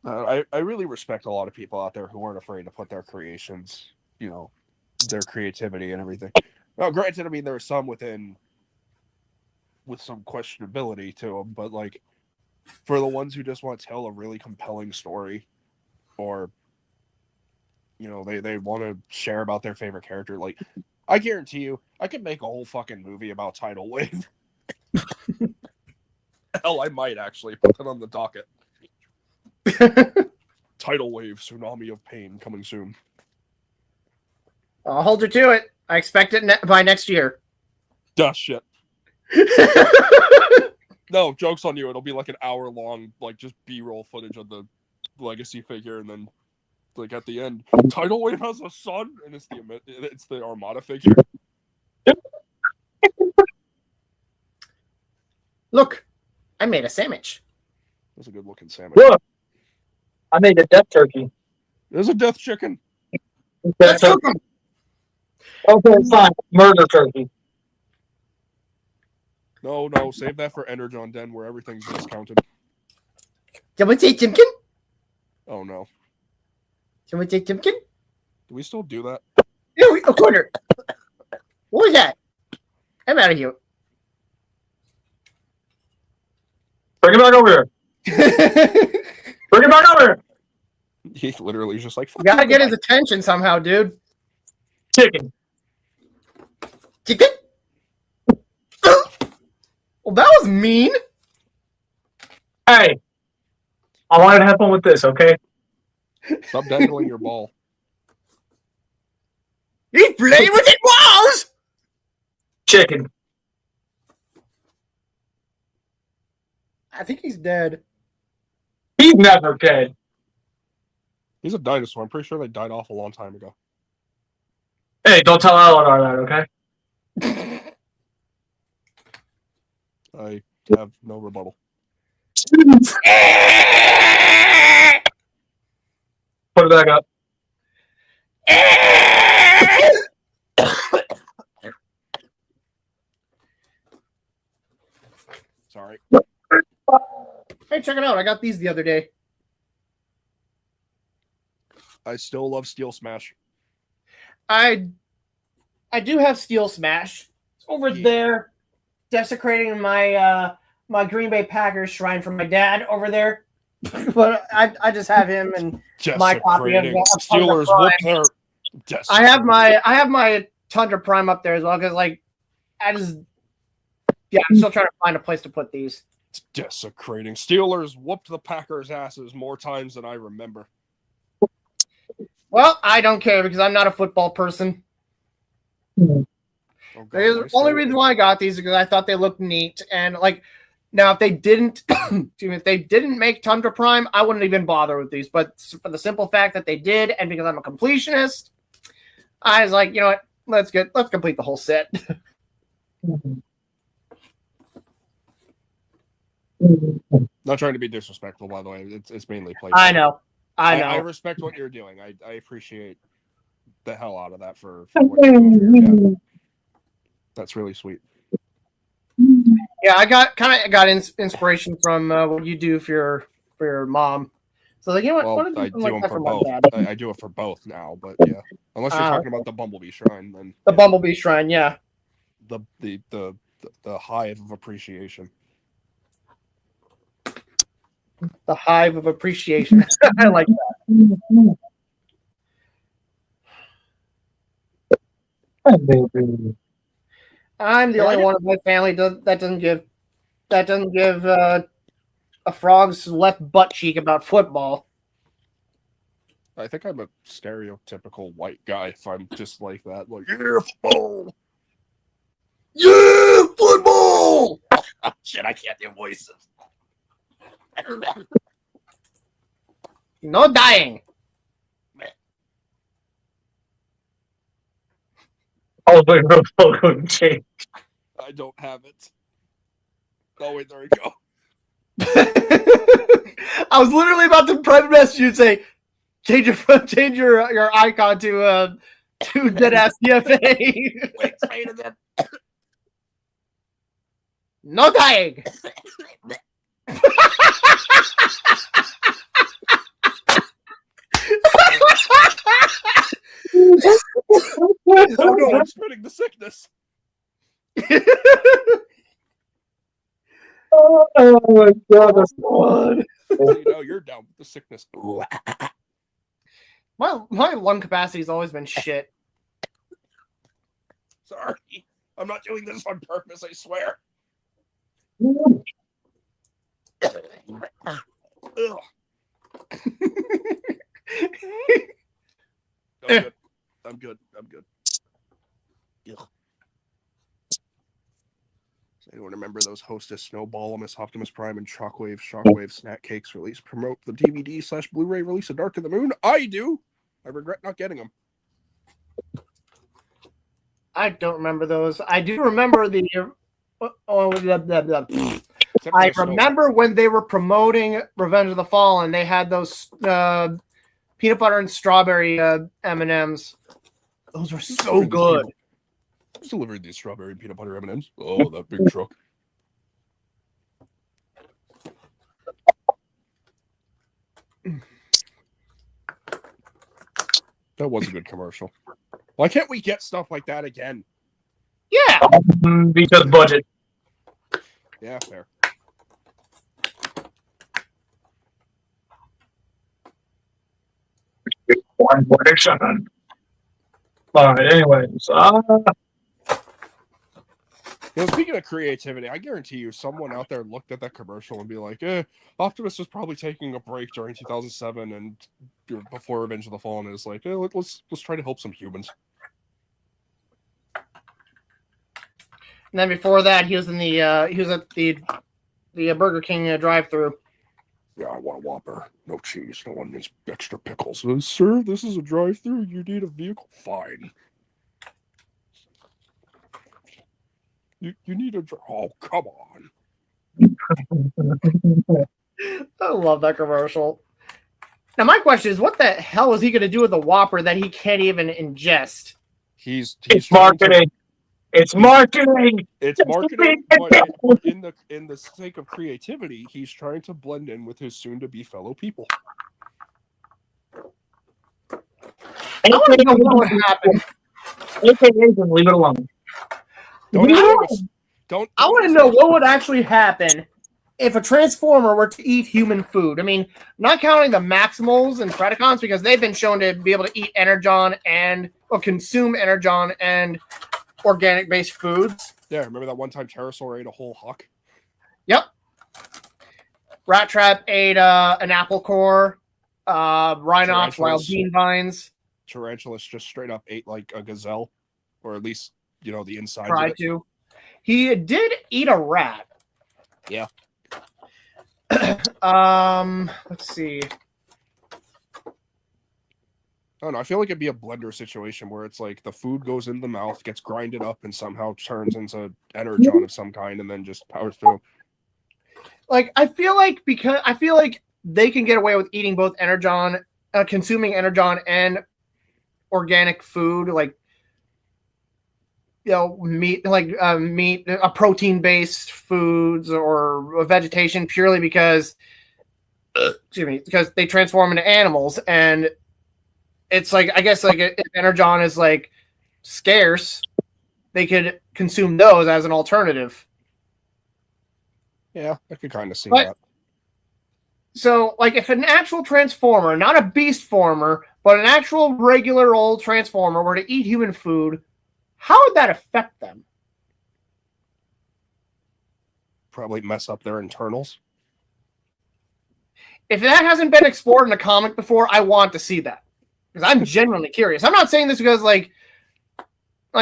I really respect a lot of people out there who aren't afraid to put their creations, their creativity and everything. Now, granted, I mean, there are some with some questionability to them, but like for the ones who just want to tell a really compelling story, or they want to share about their favorite character, like I guarantee you, I could make a whole fucking movie about Tidal Wave. Hell, I might actually put it on the docket. Tidal Wave, Tsunami of Pain, coming soon. I'll hold you to it. I expect it by next year. Duh, shit. No, joke's on you. It'll be like an hour long, like just B-roll footage of the legacy figure, and then like at the end, Tidal Wave has a son, and it's the Armada figure. Look, I made a sandwich. That's a good looking sandwich. Look, I made a death turkey. There's a death chicken. Death turkey. Okay, fine. Murder turkey. No, save that for Energon Den, where everything's discounted. Someone say Timkin? Oh no. Someone say Timkin? Do we still do that? No, a corner. What was that? I'm out of here. Bring it back over here. Bring it back over here. He literally is just like, You gotta get his attention somehow, dude. Chicken. Chicken? Well, that was mean. Hey, I wanted to have fun with this, okay? Stop dangling your ball. He played with it was. Chicken. I think he's dead. He's never dead. He's a dinosaur. I'm pretty sure they died off a long time ago. Hey, don't tell Eleanor that, okay? I have no rebuttal. Put it back up. Sorry. Hey, check it out. I got these the other day. I still love Steel Smash. I do have Steel Smash. It's over there, desecrating my my Green Bay Packers shrine from my dad over there. But I just have him and my copy of Steelers whoop their. I have my Tundra Prime up there as well, because like I'm still trying to find a place to put these. It's desecrating. Steelers whooped the Packers' asses more times than I remember. Well, I don't care because I'm not a football person. Oh, God, The nice only guy. reason why I got these is because I thought they looked neat. And like, now if they didn't, excuse me, if they didn't make Tundra Prime, I wouldn't even bother with these. But for the simple fact that they did, and because I'm a completionist, I was like, you know what? Let's complete the whole set. Not trying to be disrespectful, by the way. It's mainly playful. I know. I respect what you're doing. I appreciate the hell out of that for what you're doing here. Yeah. That's really sweet. Yeah, I got inspiration from what you do for your mom. So like, you know what? Well, What did I you do like them that for my both. dad? I do it for both now, but yeah. Unless you're talking about the Bumblebee Shrine, then The Bumblebee Shrine, yeah. The hive of appreciation. The hive of appreciation. I like that. I'm the only one of my family that doesn't give a frog's left butt cheek about football. I think I'm a stereotypical white guy if I'm just like that. Like, yeah, football! Yeah, football! Shit, I can't do voices. No dying. I was waiting for the logo to change. I don't have it. Oh, wait, there we go. I was literally about to private message you and say, change your icon to deadass DFA. Wait, say it again. No dying. Oh no, I'm spreading the sickness. Oh my god, that's God. You know, you're down with the sickness. My lung capacity has always been shit. Sorry. I'm not doing this on purpose, I swear. Ugh. I'm good. Ugh. Does anyone remember those Hostess Snowball, Miss Optimus Prime, and Shockwave snack cakes release promote the DVD/Blu-ray release of Dark of the Moon? I do. I regret not getting them. I don't remember those. I do remember the. I remember when they were promoting Revenge of the Fallen, they had those peanut butter and strawberry M&Ms. Those were so good. Who's delivered these strawberry and peanut butter M&Ms? Oh, that big truck. That was a good commercial. Why can't we get stuff like that again? Yeah. Because budget. Yeah, fair. One prediction. Alright, anyways. You know, speaking of creativity, I guarantee you someone out there looked at that commercial and be like, Optimus was probably taking a break during 2007 and before Revenge of the Fallen, and it's like, let's try to help some humans. And then before that, he was at the Burger King drive-thru. Yeah, I want a Whopper. No cheese. No one needs extra pickles. Sir, this is a drive-thru. You need a vehicle? Fine. You need a... Oh, come on. I love that commercial. Now, my question is, what the hell is he going to do with the Whopper that he can't even ingest? He's it's marketing. It's marketing. It's marketing, but in the sake of creativity, he's trying to blend in with his soon-to-be fellow people. I want to know what would happen. AKA, leave it alone. I want to know what would actually happen if a Transformer were to eat human food. I mean, not counting the Maximals and Predacons, because they've been shown to be able to eat Energon or consume Energon and organic-based foods. Yeah, remember that one time Pterosaur ate a whole huck? Yep. Rat Trap ate an apple core. Rhinox, wild bean vines. tarantulas just straight up ate like a gazelle, or at least the insides of Tried it. to. He did eat a rat. Yeah. Let's see. I don't know. I feel like it'd be a blender situation where it's like the food goes in the mouth, gets grinded up, and somehow turns into energon of some kind, and then just powers through. Like I feel like they can get away with eating both energon, consuming energon and organic food, like meat, protein-based foods or vegetation, purely because they transform into animals, and it's like, I guess, like if energon is like scarce, they could consume those as an alternative. Yeah, I could kind of see that. So, like, if an actual transformer, not a beast former, but an actual regular old transformer were to eat human food, how would that affect them? Probably mess up their internals. If that hasn't been explored in a comic before, I want to see that. Because I'm genuinely curious. I'm not saying this because, like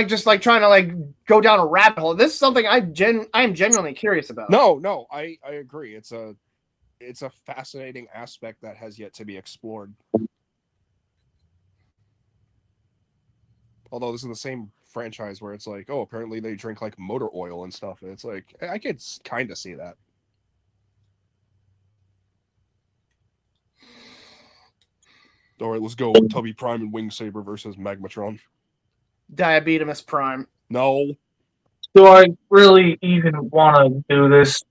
just trying to, go down a rabbit hole. This is something I am genuinely curious about. No, I agree. It's a fascinating aspect that has yet to be explored. Although this is the same franchise where it's like, oh, apparently they drink like motor oil and stuff. And it's like, I could kind of see that. All right, let's go. Tubby Prime and Wing Saber versus Magmatron. Diabetes Prime. No. Do I really even want to do this?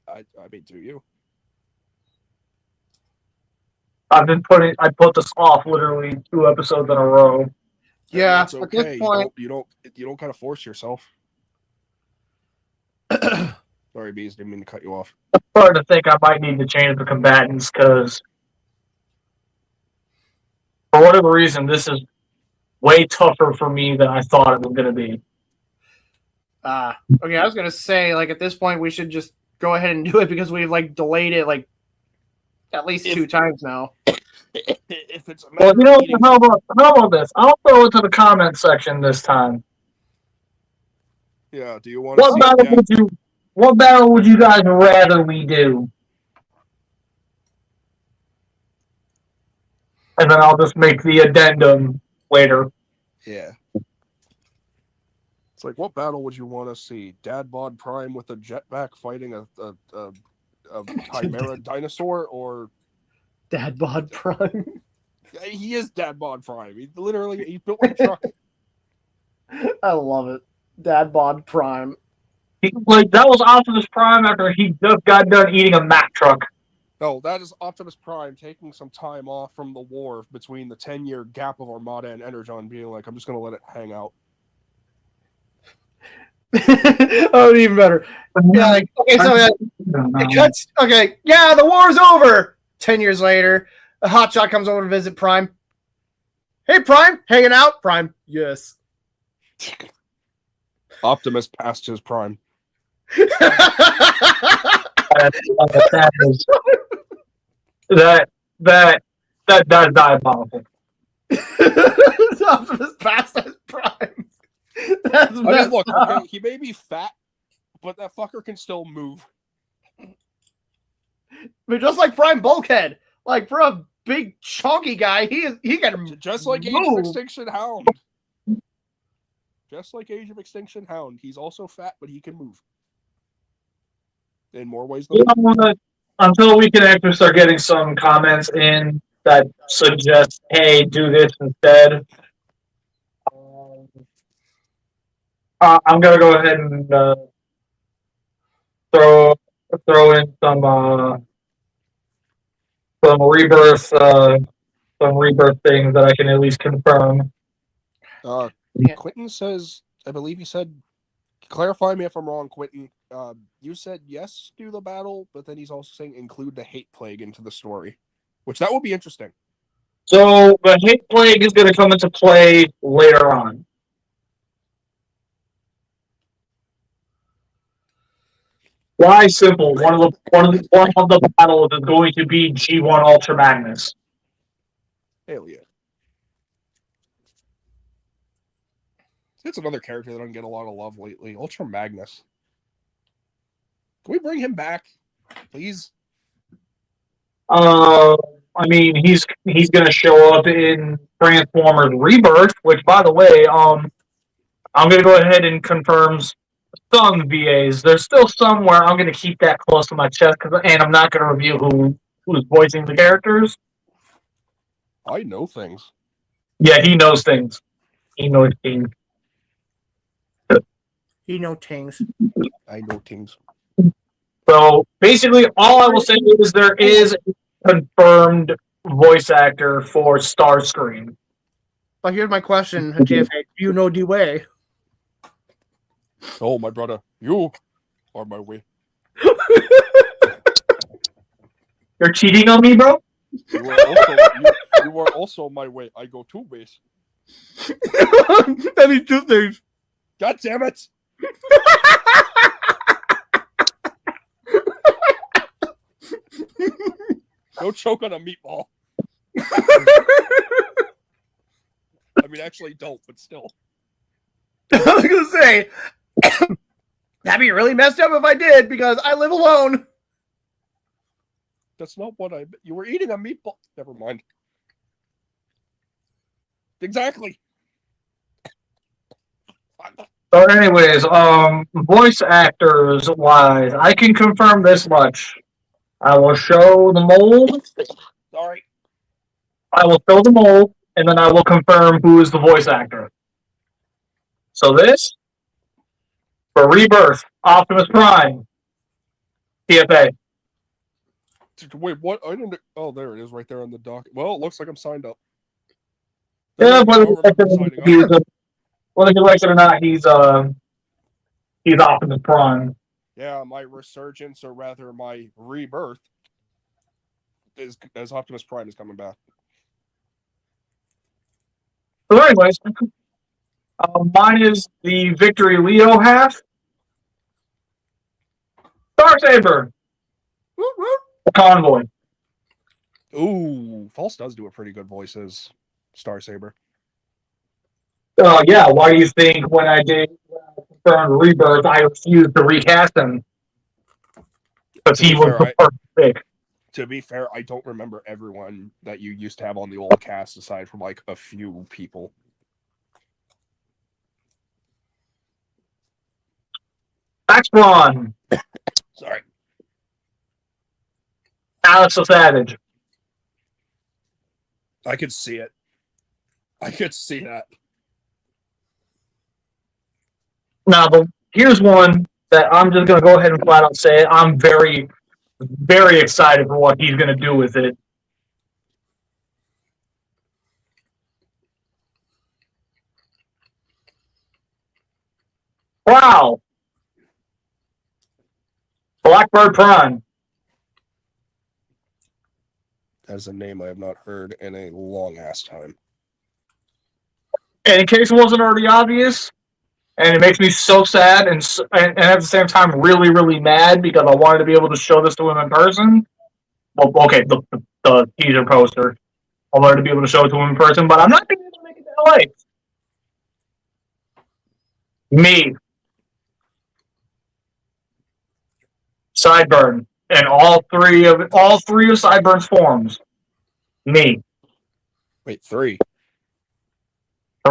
I mean, do you? I put this off literally 2 episodes in a row. Yeah, it's okay. At this point, you don't kind of force yourself. Sorry, Bees, didn't mean to cut you off. I'm starting to think I might need to change the combatants because, for whatever reason, this is way tougher for me than I thought it was going to be. Okay, I was gonna say, at this point, we should just go ahead and do it because we've delayed it at least 2 times now. If it's Well, how about this? I'll throw it to the comment section this time. Yeah, do you want to What battle would you guys rather we do? And then I'll just make the addendum later. Yeah. It's like, what battle would you want to see? Dad Bod Prime with a jetpack fighting a chimera dinosaur, or Dad Bod Prime? He is Dad Bod Prime. He built like a truck. I love it. Dad Bod Prime. That was Optimus Prime after he just got done eating a Mack truck. No, that is Optimus Prime taking some time off from the war between the 10-year gap of Armada and Energon, being like, I'm just going to let it hang out. Oh, even better. Yeah, okay, so it cuts. Okay, yeah, the war's over. 10 years later, a hotshot comes over to visit Prime. Hey, Prime, hanging out? Prime, yes. Optimus passed his prime. That's diabolical. Optimus passed his prime. That's look, okay, he may be fat, but that fucker can still move. But just like Prime Bulkhead, for a big chunky guy, he can just like move. Age of Extinction Hound. Just like Age of Extinction Hound, he's also fat, but he can move in more ways than one. Until we can actually start getting some comments in that suggest, hey, do this instead. I'm gonna go ahead and throw in some rebirth things that I can at least confirm. Quentin says, I believe he said, clarify me if I'm wrong, Quentin. You said yes, do the battle, but then he's also saying include the hate plague into the story, which that would be interesting. So the hate plague is going to come into play later on. Why simple? One of the battles is going to be G1 Ultra Magnus. Hell yeah. It's another character that doesn't get a lot of love lately. Ultra Magnus. Can we bring him back, please? I mean, he's gonna show up in Transformers Rebirth, which, by the way, I'm gonna go ahead and confirm some VAs. There's still some where I'm gonna keep that close to my chest, and I'm not gonna reveal who's voicing the characters. I know things. Yeah, he knows things. He knows things. He know things. I know things. So basically, all I will say is there is a confirmed voice actor for Starscream. But here's my question, JFA. Do you know D-Way? Oh, my brother, you are my way. You're cheating on me, bro? You are also my way. I go 2 ways. That means 2 things. God damn it! Don't choke on a meatball. I mean, actually, don't, but still. I was gonna say that'd be really messed up if I did because I live alone. That's not what I. You were eating a meatball. Never mind. Exactly. So, anyways, voice actors wise, I can confirm this much. I will show the mold. Sorry. I will show the mold, and then I will confirm who is the voice actor. So this for Rebirth, Optimus Prime, TFA. Wait, what? I didn't. Oh, there it is, right there on the dock. Well, it looks like I'm signed up. Yeah, I whether don't remember signing up. you like it or not, he's Optimus Prime. Yeah, my resurgence, or rather my rebirth, is as Optimus Prime is coming back. So, anyways, mine is the Victory Leo half. Darksaber, Whoop, whoop. the convoy. Ooh, False does do a pretty good voice as Starsaber. Yeah, why do you think when I confirmed Rebirth, I refused to recast him? Because he was the perfect pick. To be fair, I don't remember everyone that you used to have on the old cast aside from like a few people. Axbron, Sorry. Alex the Savage. I could see it. I could see that. Now, here's one that I'm just going to go ahead and flat out say it. I'm very, very excited for what he's going to do with it. Wow. Blackbird Prime. That is a name I have not heard in a long ass time. And in case it wasn't already obvious, and it makes me so sad and at the same time really, really mad because I wanted to be able to show this to him in person. Well, okay, the teaser poster. I wanted to be able to show it to him in person, but I'm not going to be able to make it to LA. Me. Sideburn. And all three of Sideburn's forms. Me. Wait, 3.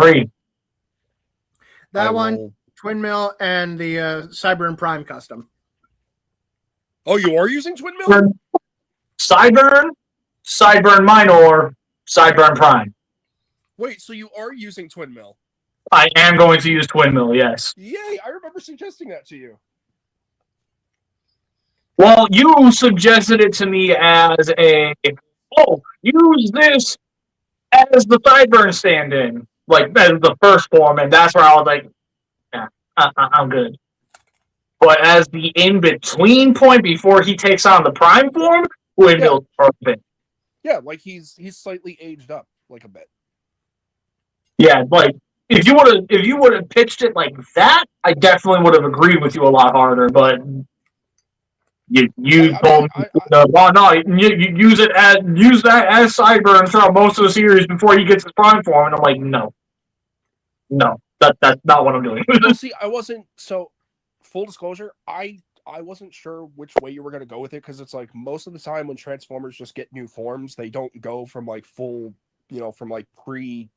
3. That one, Twin Mill, and the Cyber and Prime custom. Oh, you are using Twin Mill? Sideburn Minor, Sideburn Prime. Wait, so you are using Twin Mill? I am going to use Twin Mill, yes. Yay, I remember suggesting that to you. Well, you suggested it to me as use this as the Sideburn stand-in, like as the first form, and that's where I was like, yeah, I'm good. But as the in-between point before he takes on the Prime form, Twin Mill's perfect. Yeah, like he's slightly aged up, like a bit. Yeah, like if you would have pitched it like that, I definitely would have agreed with you a lot harder. But you told me you use that as Sideburn throughout most of the series before he gets his Prime form, and I'm like, no. That's not what I'm doing. Well, see, I wasn't so. Full disclosure, I wasn't sure which way you were gonna go with it because it's like most of the time when Transformers just get new forms, they don't go from like full, from like pre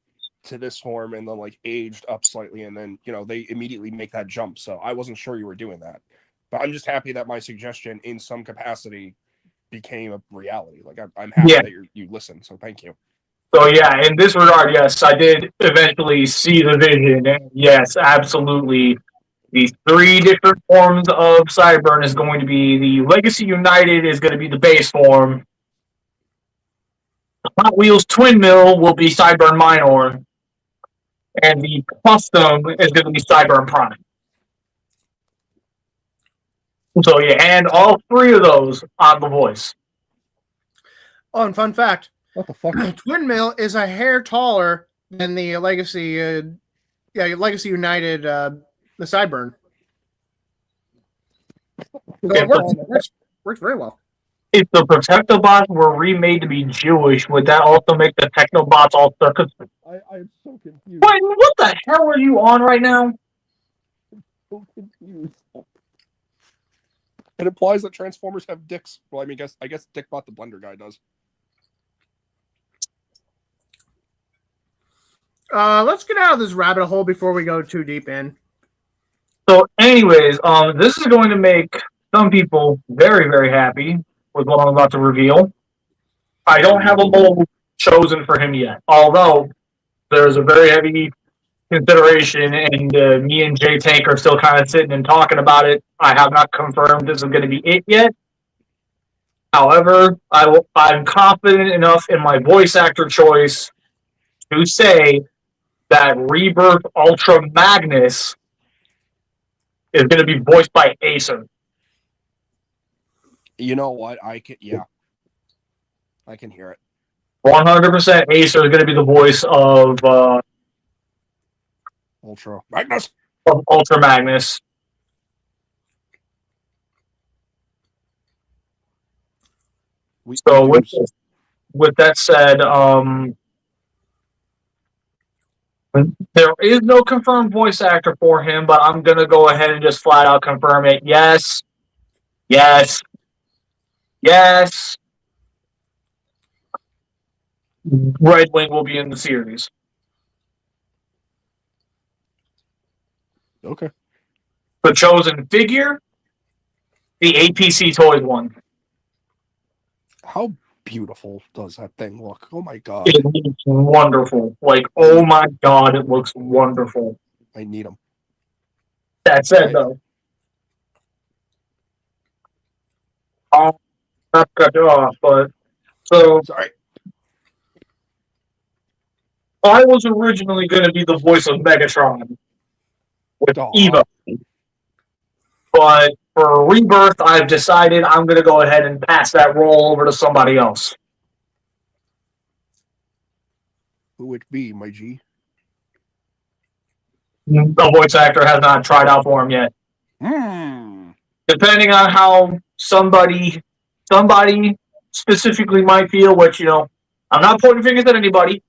to this form and then like aged up slightly, and then they immediately make that jump. So I wasn't sure you were doing that, but I'm just happy that my suggestion in some capacity became a reality. Like I'm happy that you listened. So thank you. So yeah, in this regard, yes, I did eventually see the vision, and yes, absolutely. These 3 different forms of Cyburn is going to be the Legacy United is going to be the base form. The Hot Wheels Twin Mill will be Cyburn Minor, and the Custom is going to be Cyburn Prime. So yeah, and all 3 of those on the voice. Oh, and fun fact: What the fuck? Twin Mill is a hair taller than the Legacy. Legacy United. The Sideburn. So it works very well. If the Protectobots were remade to be Jewish, would that also make the Technobots all circumcised? I'm so confused. Wait, what the hell are you on right now? So confused. It implies that Transformers have dicks. Well, I mean, I guess Dickbot the Blender guy does. Let's get out of this rabbit hole before we go too deep in. So, anyways, this is going to make some people very, very happy with what I'm about to reveal. I don't have a mold chosen for him yet, although there's a very heavy consideration, and me and J Tank are still kind of sitting and talking about it. I have not confirmed this is going to be it yet. However, I'm confident enough in my voice actor choice to say that Rebirth Ultra Magnus is going to be voiced by Acer. You know what? I can hear it. 100% Acer is going to be the voice of Ultra Magnus. Of Ultra Magnus. So with that said, there is no confirmed voice actor for him, but I'm going to go ahead and just flat out confirm it. Yes. Yes. Yes. Red Wing will be in the series. Okay. The chosen figure, the APC Toys one. How beautiful does that thing look? Oh my god. It looks wonderful. Like, oh my god, it looks wonderful. I need them. That said, though, I'll not cut you off, but so Sorry. I was originally going to be the voice of Megatron with Eva, but for Rebirth, I've decided I'm going to go ahead and pass that role over to somebody else. Who would it be, my G? The voice actor has not tried out for him yet. Depending on how somebody specifically might feel, which, I'm not pointing fingers at anybody.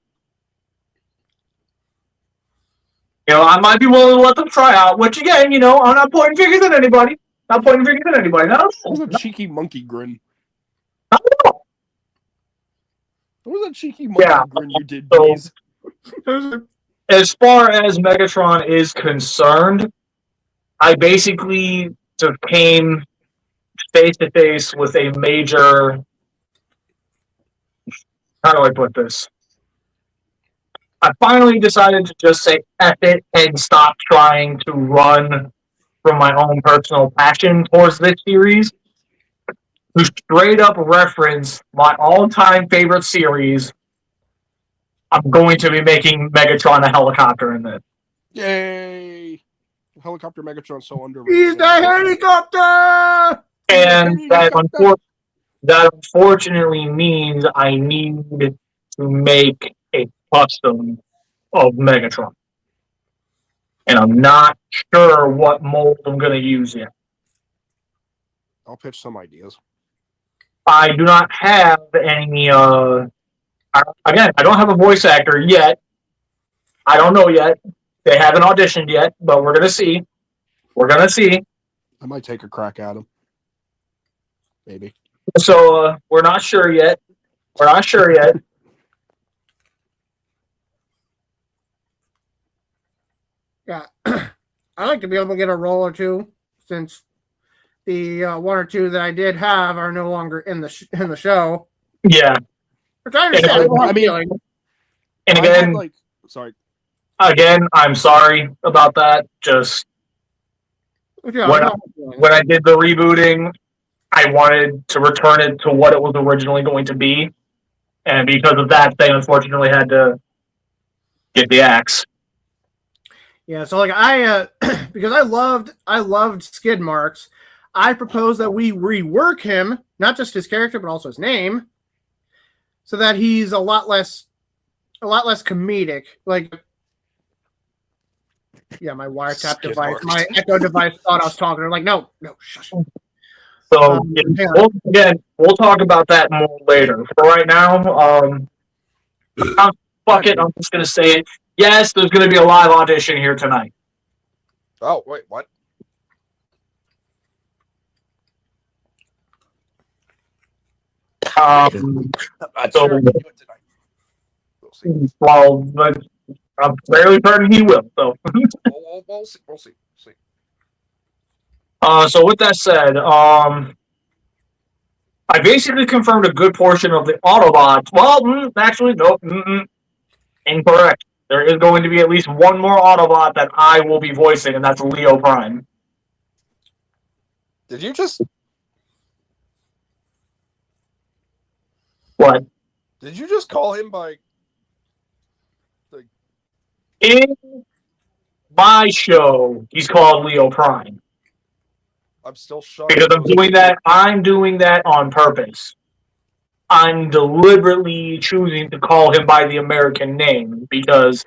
I might be willing to let them try out, which again, I'm not pointing fingers at anybody. Not pointing fingers at anybody. No. That was a cheeky monkey grin. No. What was that cheeky monkey grin you did, please? As far as Megatron is concerned, I basically came face to face with a major. How do I put this? I finally decided to just say F it and stop trying to run from my own personal passion towards this series. To straight up reference my all-time favorite series, I'm going to be making Megatron a helicopter in this. Yay! Helicopter Megatron's so underrated. He's the helicopter! And that unfortunately means I need to make a custom of Megatron. And I'm not sure what mold I'm going to use yet. I'll pitch some ideas. I do not have any, again, I don't have a voice actor yet. I don't know yet. They haven't auditioned yet, but we're gonna see. We're gonna see. I might take a crack at him. Maybe. So we're not sure yet. We're not sure yet. Yeah, I like to be able to get a role or two, since the one or two that I did have are no longer in the show. Yeah. Which I understand. I mean, and I again, had, sorry. Again, I'm sorry about that. Just Yeah, when I did the rebooting, I wanted to return it to what it was originally going to be, and because of that, they unfortunately had to get the axe. Yeah, so like because I loved Skid Marks, I proposed that we rework him, not just his character but also his name, so that he's a lot less comedic. Like, yeah, my wiretap Skid device, Marks. my Echo device thought I was talking. They're like, no, shush. So we'll talk about that more later. For right now, fuck it. I'm just gonna say it. Yes, there's gonna be a live audition here tonight. Oh wait, what? So, well, but I'm fairly certain he will. So, we'll see. So with that said, I basically confirmed a good portion of the Autobots. Well, actually, no, incorrect. There is going to be at least one more Autobot that I will be voicing, and that's Leo Prime. Did you just? What? Did you just call him by? In my show, he's called Leo Prime. I'm still shocked. Because I'm doing that on purpose. I'm deliberately choosing to call him by the American name because,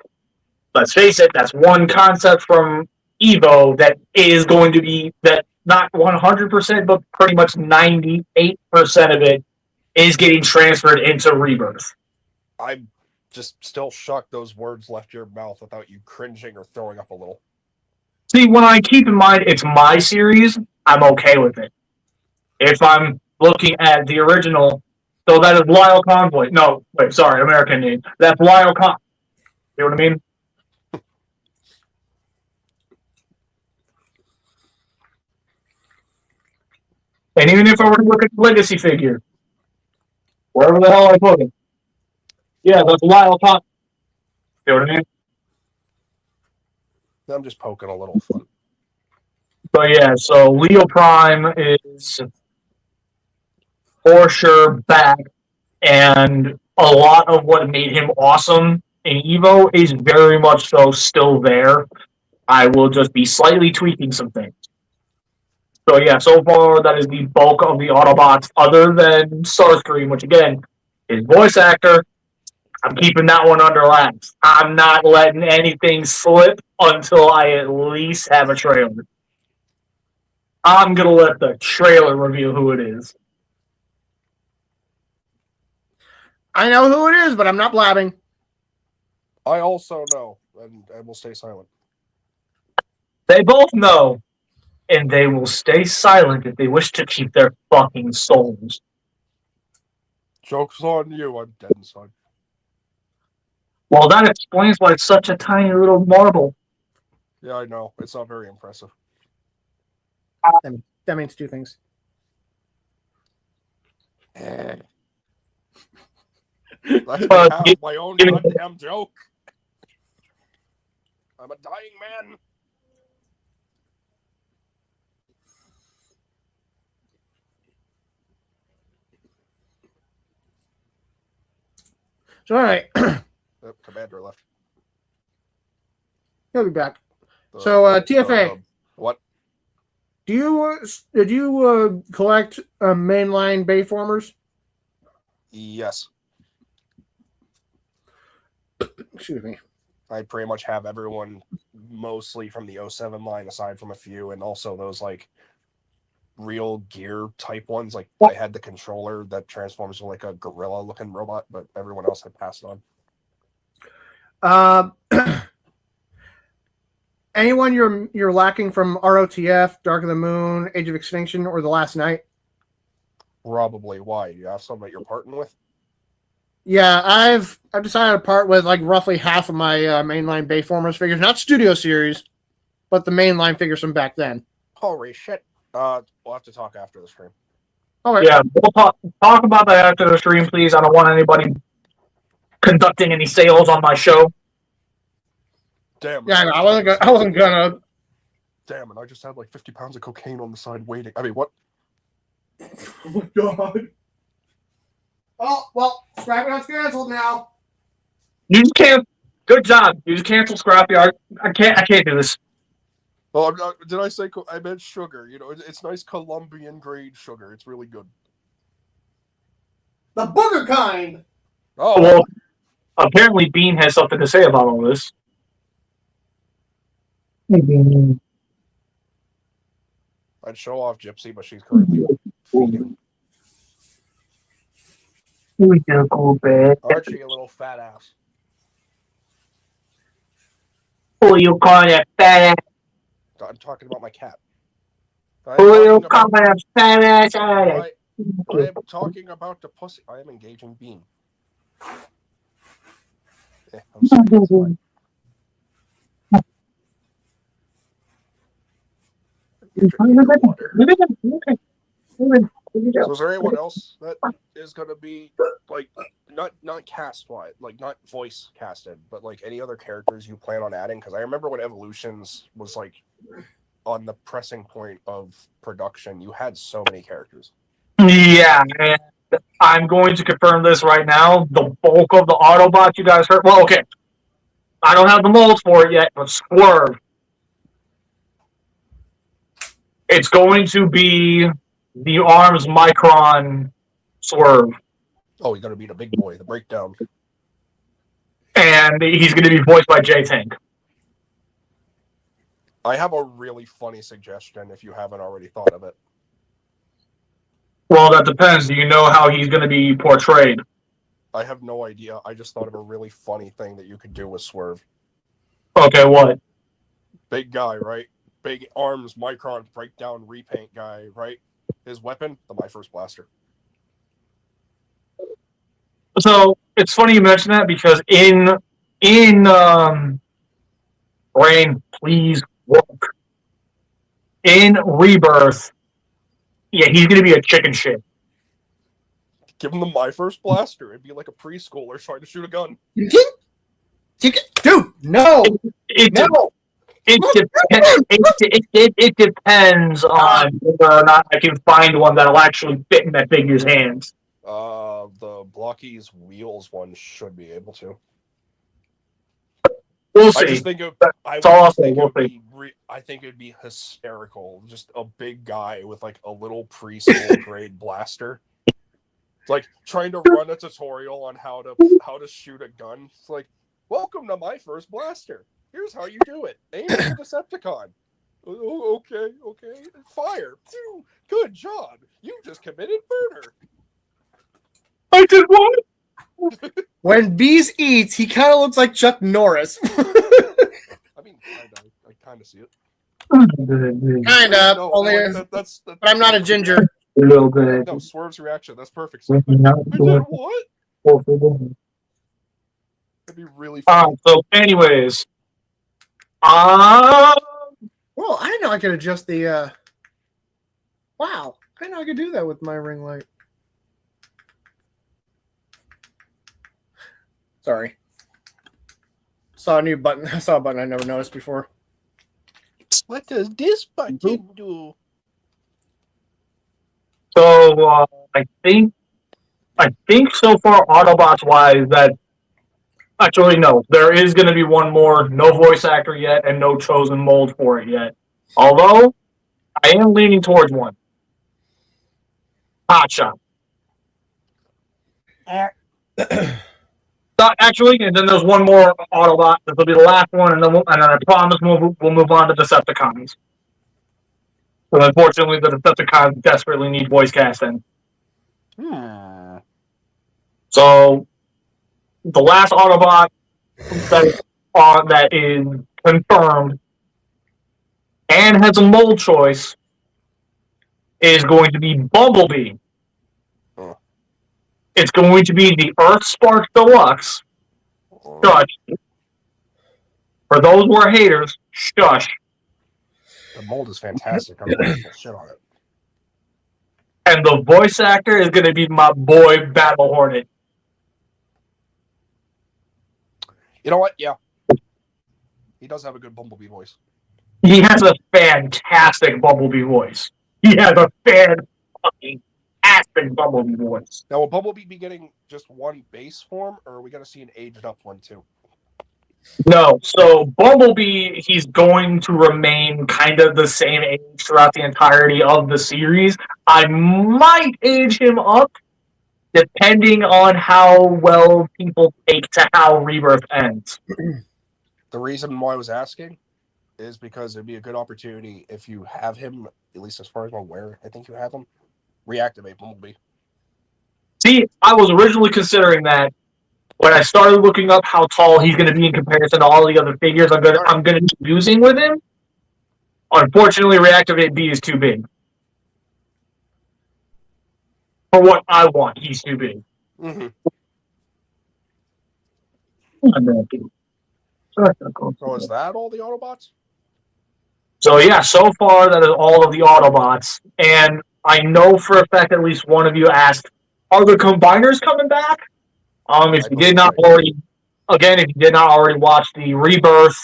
let's face it, that's one concept from Evo that is going to be, that not 100%, but pretty much 98% of it is getting transferred into Rebirth. I'm just still shocked those words left your mouth without you cringing or throwing up a little. See, when I keep in mind it's my series, I'm okay with it. If I'm looking at the original, so that is Lyle Convoy. No, wait, sorry, American name. That's Lyle Con. You know what I mean? And even if I were to look at the legacy figure, wherever the hell I put it, yeah, that's Lyle Con. You know what I mean? I'm just poking a little fun. But yeah, so Leo Prime is for sure back, and a lot of what made him awesome in Evo is very much so still there. I will just be slightly tweaking some things. So yeah, so far that is the bulk of the Autobots, other than Starscream, which again, his voice actor, I'm keeping that one under wraps. I'm not letting anything slip until I at least have a trailer. I'm going to let the trailer reveal who it is. I know who it is, but I'm not blabbing. I also know, and I will stay silent. They both know, and they will stay silent if they wish to keep their fucking souls. Joke's on you, I'm dead inside. Well, that explains why it's such a tiny little marble. Yeah, I know. It's not very impressive. That means two things. I have my own goddamn joke. I'm a dying man. So, all right. Commander left. He'll be back. So, TFA. What? Did you collect mainline Bayformers? Yes. Excuse me. I pretty much have everyone mostly from the 07 line, aside from a few, and also those like real gear type ones. Like I had the controller that transforms to like a gorilla looking robot, but everyone else had passed on. Anyone you're lacking from ROTF, Dark of the Moon, Age of Extinction, or The Last Night? Probably. Why? You have something that you're parting with? Yeah, I've decided to part with like roughly half of my mainline Bayformers figures, not Studio Series, but the mainline figures from back then. Holy shit. We'll have to talk after the stream. All right. Yeah, we'll talk about that after the stream, please. I don't want anybody conducting any sales on my show. Damn. Yeah, I wasn't gonna. Damn, and I just had like 50 pounds of cocaine on the side waiting. I mean, what? Oh my god. Oh well, Scrapyard's canceled now. You just can't. Good job. You just cancel Scrapyard. I can't do this. Well, I'm not, did I say I meant sugar? You know, it's nice Colombian grade sugar. It's really good. The booger kind. Oh, Well, apparently Bean has something to say about all this. I'd show off Gypsy, but she's currently feeding. Aren't you, you little fat ass? Who you calling a fat ass? I'm talking about my cat. Who you calling a fat ass? I am talking about the pussy. I am engaging Bean. Yeah, I'm sorry. So is there anyone else that is going to be like not cast wise, like not voice casted, but like any other characters you plan on adding? Because I remember when Evolutions was like on the pressing point of production, you had so many characters. Yeah, and I'm going to confirm this right now. The bulk of the Autobots you guys heard. Well, okay, I don't have the molds for it yet, but Swerve. It's going to be the Arms Micron Swerve. Oh, he's going to be the big boy, the breakdown. And he's going to be voiced by J-Tank. I have a really funny suggestion if you haven't already thought of it. Well, that depends. Do you know how he's going to be portrayed? I have no idea. I just thought of a really funny thing that you could do with Swerve. Okay, what? Big guy, right? Big arms, Micron, breakdown, repaint guy, right? His weapon, the My First Blaster. So it's funny you mention that because in Rain, please work. In Rebirth, yeah, he's gonna be a chicken shit. Give him the My First Blaster. It'd be like a preschooler trying to shoot a gun. Dude, no. It depends on whether or not I can find one that'll actually fit in that figure's hands. The Blocky's Wheels one should be able to. We'll see. I just think I think it'd be hysterical. Just a big guy with like a little preschool grade blaster. It's like trying to run a tutorial on how to shoot a gun. It's like, welcome to My First Blaster. Here's how you do it. Aim at the Decepticon. Oh, okay. Fire. Good job. You just committed murder. I did what? When Bees eats, he kind of looks like Chuck Norris. I mean, I kind of see it. Kind of. No, only, that's but I'm not a ginger. Real good. No, Swerve's reaction. That's perfect. I did what? That'd be really funny. So, anyways. Well, I didn't know I could adjust the. Wow. I didn't know I could do that with my ring light. Sorry. Saw a new button. I saw a button I never noticed before. What does this button do? So I think so far Autobots wise that actually no, there is going to be one more, no voice actor yet and no chosen mold for it yet. Although I am leaning towards one. Hotshot. Actually, and then there's one more Autobot. This will be the last one, and then I promise we'll move on to Decepticons. But unfortunately, the Decepticons desperately need voice casting. So, the last Autobot that is confirmed and has a mold choice is going to be Bumblebee. Oh. It's going to be the Earth Spark Deluxe. Shush. For those who are haters, shush. The mold is fantastic. I'm going to shit on it. And the voice actor is going to be my boy Battle Hornet. You know what? Yeah. He does have a good Bumblebee voice. He has a fantastic Bumblebee voice. He has a fantastic Bumblebee voice. Now, will Bumblebee be getting just one base form, or are we going to see an aged up one too? No, so Bumblebee, he's going to remain kind of the same age throughout the entirety of the series. I might age him up, depending on how well people take to how Rebirth ends. The reason why I was asking is because it'd be a good opportunity if you have him, at least as far as I'm aware, I think you have him, reactivate Bumblebee. See, I was originally considering that. When I started looking up how tall he's going to be in comparison to all the other figures I'm going to be using with him, unfortunately, Reactivate B is too big. For what I want, he's too big. Mm-hmm. So is that all the Autobots? So yeah, so far that is all of the Autobots. And I know for a fact at least one of you asked, are the Combiners coming back? If you did not already watch the Rebirth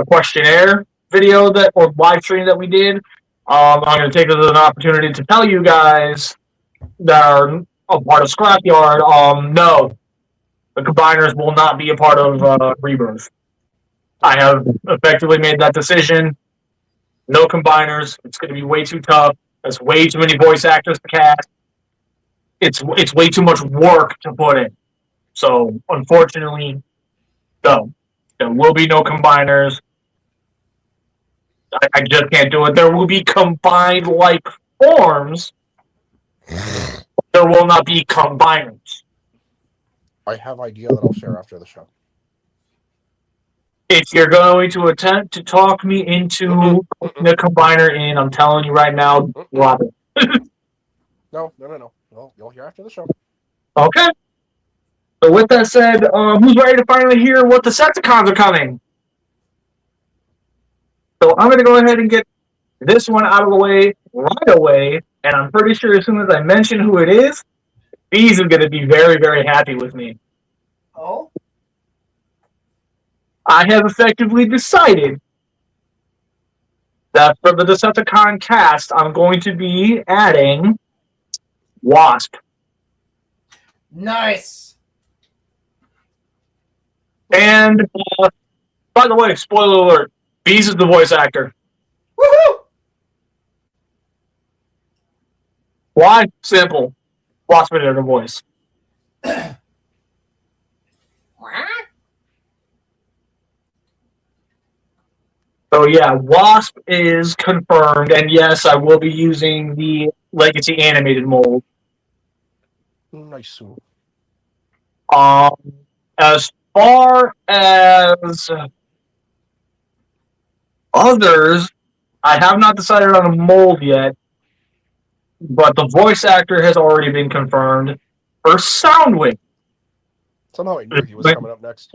questionnaire video or live stream that we did, I'm going to take this as an opportunity to tell you guys that are a part of Scrapyard, no, the Combiners will not be a part of Rebirth. I have effectively made that decision. No Combiners. It's going to be way too tough. There's way too many voice actors to cast. It's way too much work to put in. So, unfortunately, no. There will be no Combiners. I just can't do it. There will be combined-like forms. There will not be Combiners. I have an idea that I'll share after the show. If you're going to attempt to talk me into putting a Combiner in, I'm telling you right now, drop it. No. Well, you'll hear after the show. Okay. So with that said, who's ready to finally hear what Decepticons are coming? So I'm going to go ahead and get this one out of the way right away, and I'm pretty sure as soon as I mention who it is, Bees is going to be very, very happy with me. Oh? I have effectively decided that for the Decepticon cast, I'm going to be adding Wasp. Nice. And, by the way, spoiler alert, Bees is the voice actor. Woohoo! Why? Simple. Wasp did the voice. What? So yeah, Wasp is confirmed, and yes, I will be using the Legacy animated mold. Nice. As far as others, I have not decided on a mold yet, but the voice actor has already been confirmed for Soundwave. Somehow I knew he was coming up next.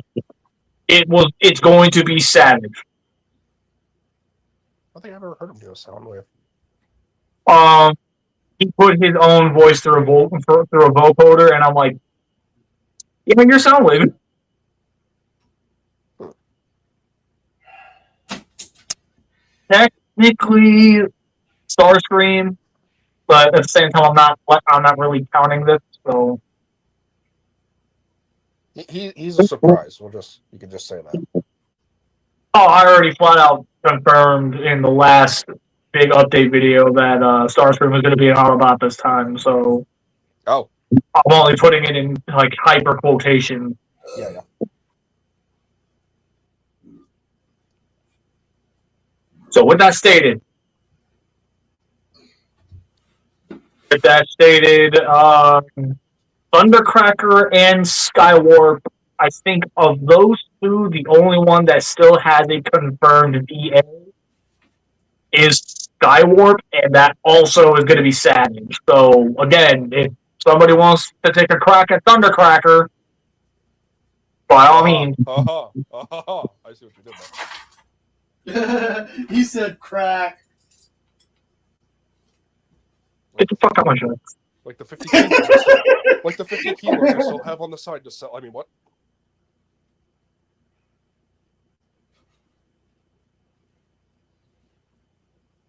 It's going to be Savage. I don't think I've ever heard him do a Soundwave. He put his own voice through a vocoder, and I'm like, yeah, you're Soundwave. Technically, Starscream, but at the same time, I'm not really counting this. So he's a surprise. You can just say that. Oh, I already flat out confirmed in the last big update video that Starscream was going to be an Autobot this time. So I'm only putting it in like hyper quotation. Yeah. So with that stated, Thundercracker and Skywarp, I think of those two, the only one that still has a confirmed VA is Skywarp, and that also is going to be Savage. So again, if somebody wants to take a crack at Thundercracker, by all means. I see what you did there. He said crack. Get the fuck out my show. Like the 50 kilos. Like the 50 kilos I still have on the side to sell. I mean, what?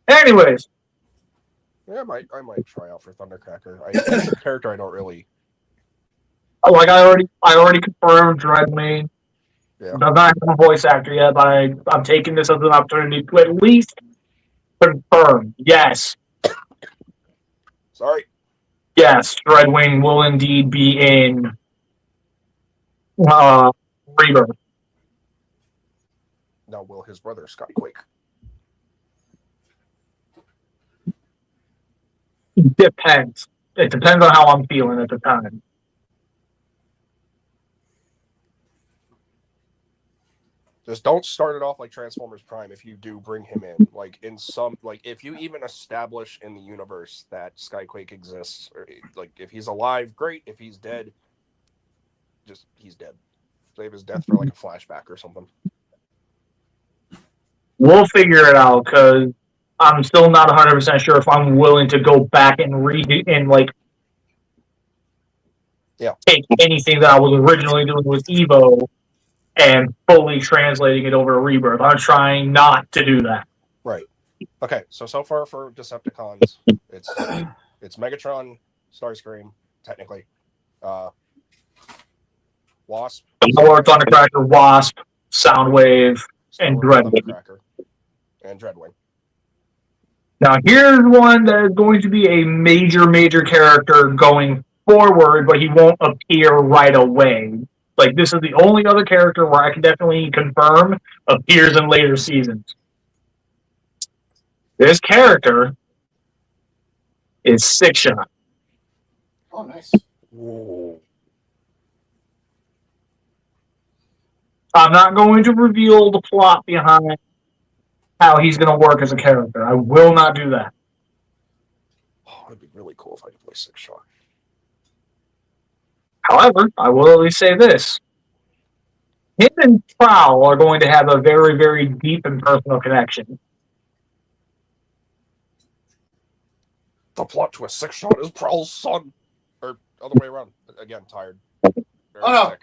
Anyways, Yeah, I might try out for Thundercracker. It's a character I don't really. like I already confirmed Dreadwing. Yeah. I'm not a voice actor yet, but I'm taking this as an opportunity to at least confirm. Yes, Sorry. yes, Dreadwing will indeed be in Rebirth. Now, will his brother Skyquake? Depends. It depends on how I'm feeling at the time. Just don't start it off like Transformers Prime if you do bring him in. Like if you even establish in the universe that Skyquake exists, or like if he's alive, great. If he's dead, just he's dead. Save his death for like a flashback or something. We'll figure it out because I'm still not 100% sure if I'm willing to go back and redo and take anything that I was originally doing with Evo and fully translating it over to Rebirth. I'm trying not to do that. Right. Okay. So far for Decepticons, it's Megatron, Starscream, technically, Wasp, Or Thundercracker, Wasp, Soundwave, and Dreadwing. Thundercracker, and Dreadwing. Now, here's one that is going to be a major character going forward, but he won't appear right away. Like, this is the only other character where I can definitely confirm appears in later seasons. This character is Six Shot. Oh, nice. Whoa. I'm not going to reveal the plot behind how he's going to work as a character. I will not do that. Oh, it'd be really cool if I could play Six Shot. However, I will at least say this. Him and Prowl are going to have a very deep and personal connection. The plot twist: Six Shot is Prowl's son, or other way around. Again, tired. Very sick.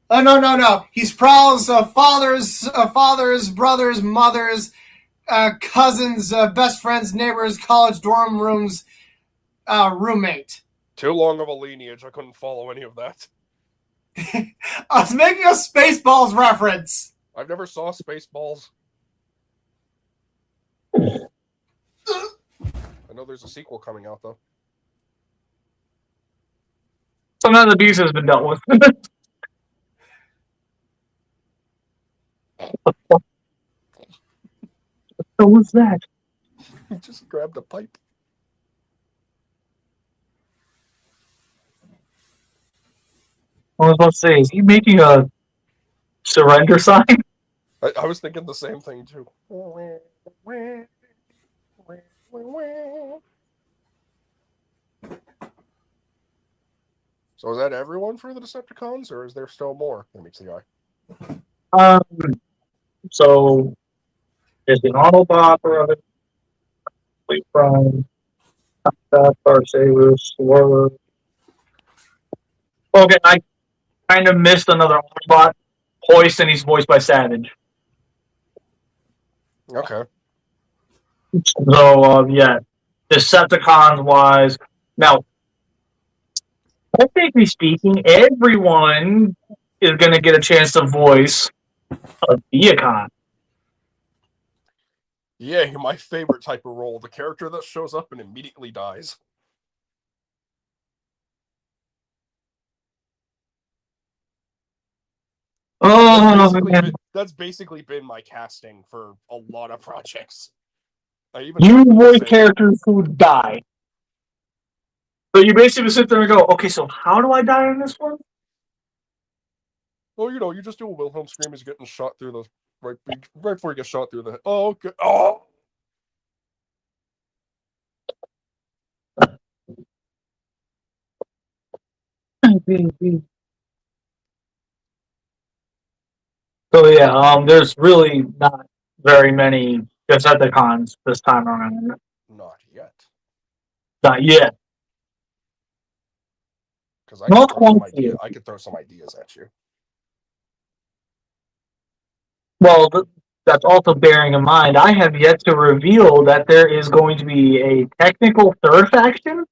Oh no! He's Prowl's father's brothers, mothers, cousins, best friends, neighbors, college dorm rooms, roommate. Too long of a lineage. I couldn't follow any of that. I was making a Spaceballs reference. I've never saw Spaceballs. I know there's a sequel coming out though. So none of the abuse has been dealt with. What was that? He just grabbed a pipe. I was about to say, is he making a surrender sign? I was thinking the same thing too. So is that everyone for the Decepticons, or is there still more? That meets the eye. So there's the Autobot of it. From Darksaber's Sword. Okay, I kind of missed another Autobot. Hoist, and he's voiced by Savage. Okay. So, yeah. Decepticons wise. Now, technically speaking, everyone is going to get a chance to voice a Deacon. Yeah, my favorite type of role. The character that shows up and immediately dies. That's basically been my casting for a lot of projects. You voice characters who die. So you basically sit there and go, okay, so how do I die in this one? Oh, you just do a Wilhelm scream as getting shot through the right before he gets shot through the head. Oh, okay. Oh, So yeah, there's really not very many Decepticons this time around. Not yet. Not yet. Because I Not could throw some quite yet. I could throw some ideas at you. Well, that's also bearing in mind, I have yet to reveal that there is going to be a technical third faction.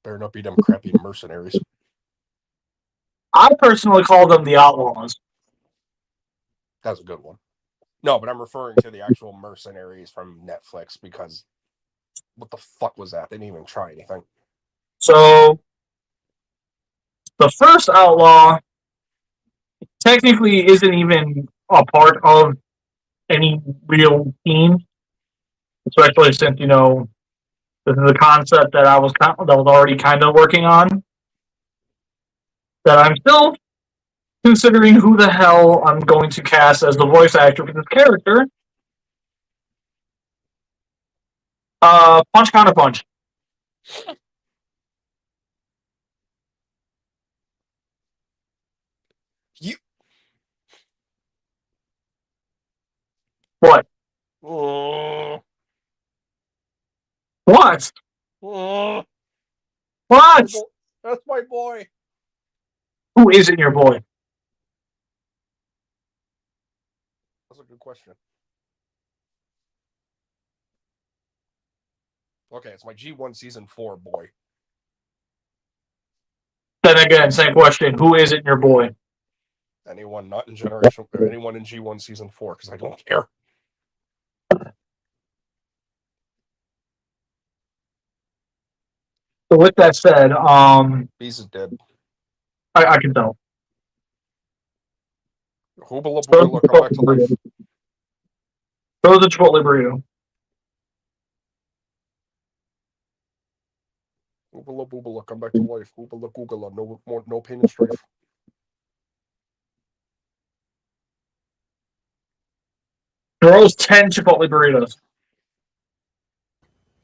Better not be them crappy mercenaries. I personally call them the Outlaws. That's a good one. No, but I'm referring to the actual mercenaries from Netflix because what the fuck was that? They didn't even try anything. So, the first Outlaw technically isn't even a part of any real team, especially since, this is a concept that I was already kind of working on. That I'm still considering who the hell I'm going to cast as the voice actor for this character. Punch Counter Punch. You. What? Oh. What? Oh. What? That's my boy. Who isn't your boy? That's a good question. Okay, it's my G1 Season 4 boy. Then again, same question. Who isn't your boy? Anyone not in Generation, anyone in G1 Season 4, because I don't care. So with that said, Beast is dead. I can tell. Hoobala Boobala, come back to life. Throw the Chipotle burrito. Hoobala Boobala, come back to life. Hoobala Googala, no pain and strife. Throws 10 Chipotle burritos.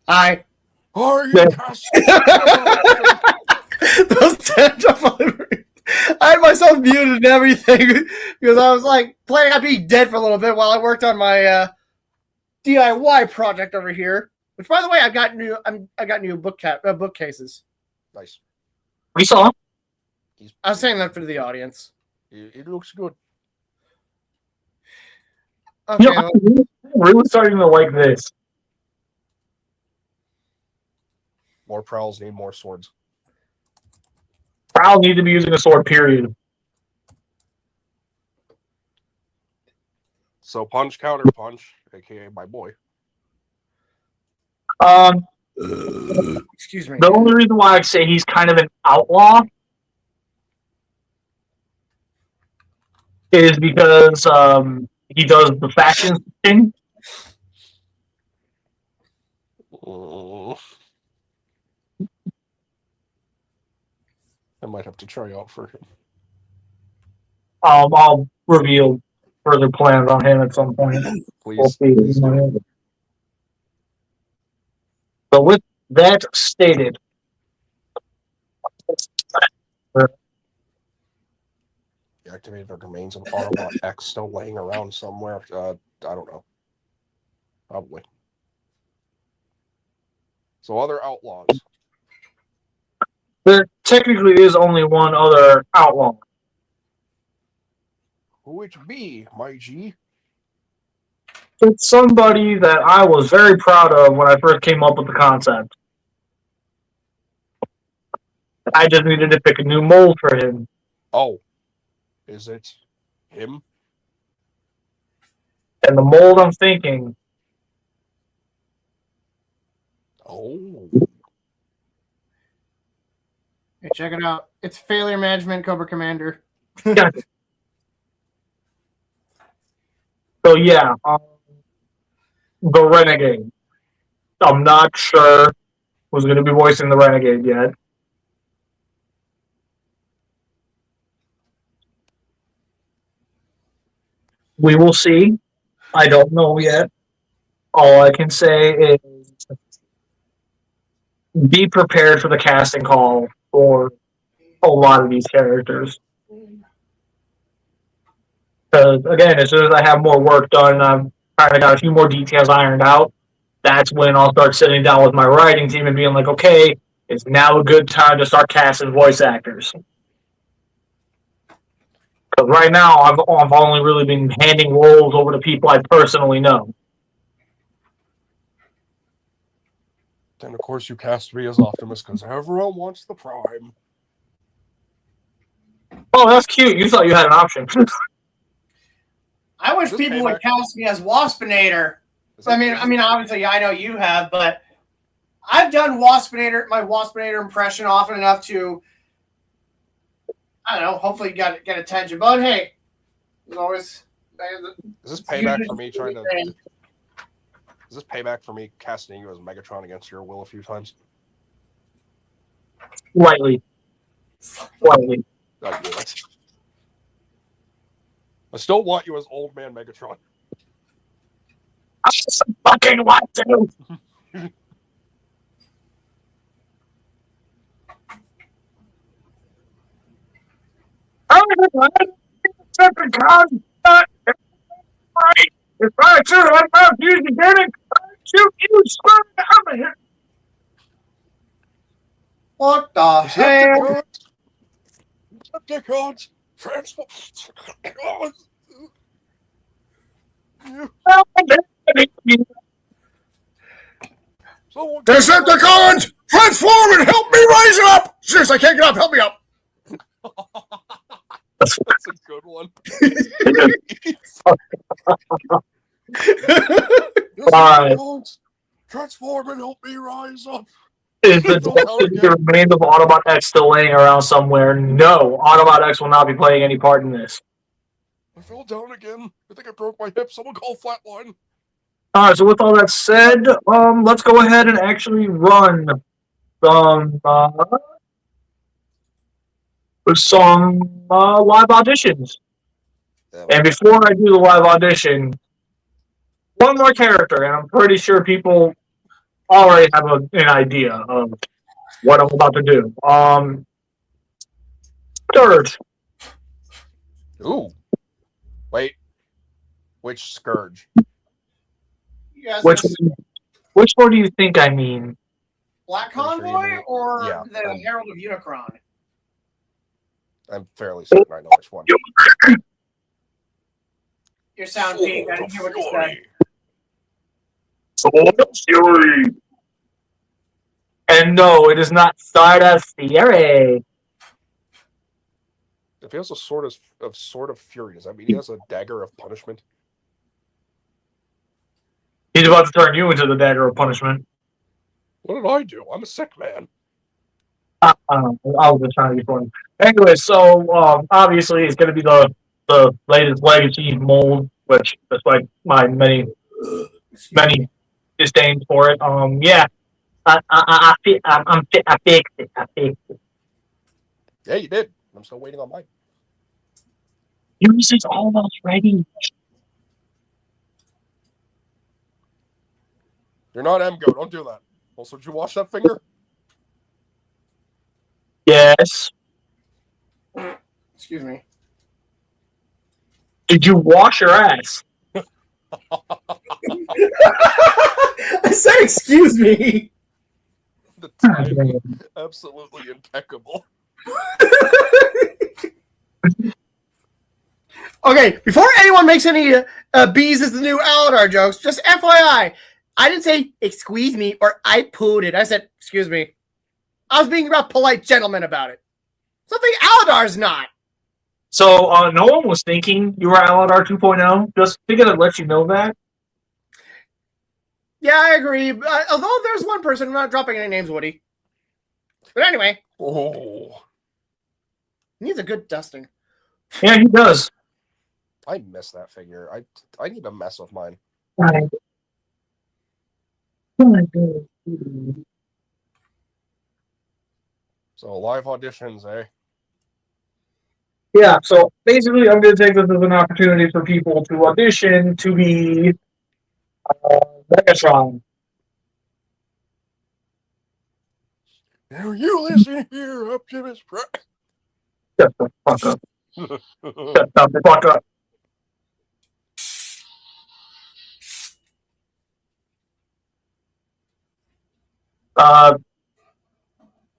Are you Yeah. Those 10 Chipotle burritos. I had myself muted and everything because I was like planning on being dead for a little bit while I worked on my DIY project over here. Which, by the way, I got new bookcases. Nice. We saw. I was saying that for the audience. It looks good. Okay, I'm really starting to like this. More prowls need more swords. I'll need to be using a sword, period. So punch, counter punch, aka my boy. Excuse me. The only reason why I say he's kind of an outlaw is because he does the faction thing. I might have to try out for him. I'll reveal further plans on him at some point. Please, please do. So with that stated, The activated remains of Autobot X still laying around somewhere. I don't know. Probably. So other outlaws. there technically is only one other outlaw. Who it be, my G? It's somebody that I was very proud of when I first came up with the concept. I just needed to pick a new mold for him. Oh. Is it him? And the mold I'm thinking. Oh. Hey, check it out. It's Failure Management Cobra Commander. Yeah. So yeah, the Renegade. I'm not sure who's going to be voicing the Renegade yet. We will see. I don't know yet. All I can say is be prepared for the casting call for a lot of these characters. Because, again, as soon as I have more work done, I've kind of got a few more details ironed out. That's when I'll start sitting down with my writing team and being like, okay, it's now a good time to start casting voice actors. Because right now, I've only really been handing roles over to people I personally know. And of course, you cast me as Optimus because everyone wants the Prime. Oh, that's cute. You thought you had an option. I wish This people would payback- cast me as Waspinator. Is I it- mean, obviously, I know you have, but I've done my Waspinator impression often enough to, I don't know, hopefully get attention. But hey, there's always. is this payback for me trying to? Is this payback for me casting you as Megatron against your will a few times? Slightly. Slightly. I knew it. I still want you as Old Man Megatron. I just fucking want to. Right. If I shoot, I'm not using it. Shoot you, squirt out of here. What the hell? Decepticons! Transform! Someone Decepticons, transform and help me rise up! Seriously, I can't get up. Help me up. That's a good one. Decepticons, transform and help me rise up. Is the remains of Autobot X still laying around somewhere? No, Autobot X will not be playing any part in this. I fell down again. I think I broke my hip. Someone call Flatline. Alright, so with all that said, let's go ahead and actually run some live auditions. And before I do the live audition, one more character, and I'm pretty sure people already have an idea of what I'm about to do. Scourge. Ooh. Wait. Which Scourge? You guys Which gonna which one do you think I mean? Black I'm sure you Convoy mean- or yeah, the Herald of Unicron? I'm fairly certain I know which one. Your sound peak. I didn't hear what you said. Sword of Fury. And no, it is not Stardust Fury. If he has a sword of fury, does that mean he has a dagger of punishment? He's about to turn you into the dagger of punishment. What did I do? I'm a sick man. I was just trying to be funny. Anyway, so obviously it's going to be the latest legacy mold, which despite my many disdains for it, yeah, I fixed it. Yeah, you did. I'm still waiting on mine. Yours is almost ready. You're not MGO. Don't do that. Also, did you wash that finger? Yes. Excuse me. Did you wash your ass? I said, excuse me. The timing, absolutely impeccable. Okay, before anyone makes any bees is the new Aladar jokes, just FYI, I didn't say excuse me or I pooed it. I said excuse me. I was being a polite gentleman about it. Something Aladar's not. So no one was thinking you were Aladar 2.0. Just figured I'd let you know that. Yeah, I agree. Although there's one person, I'm not dropping any names, Woody. But anyway, Oh, he needs a good dusting. Yeah, he does. I miss that figure. I need to mess with mine. Right. So live auditions, eh? Yeah, so basically I'm going to take this as an opportunity for people to audition to be Megatron. Now you listen here, Optimus Prime. Shut the fuck up. Shut the fuck up.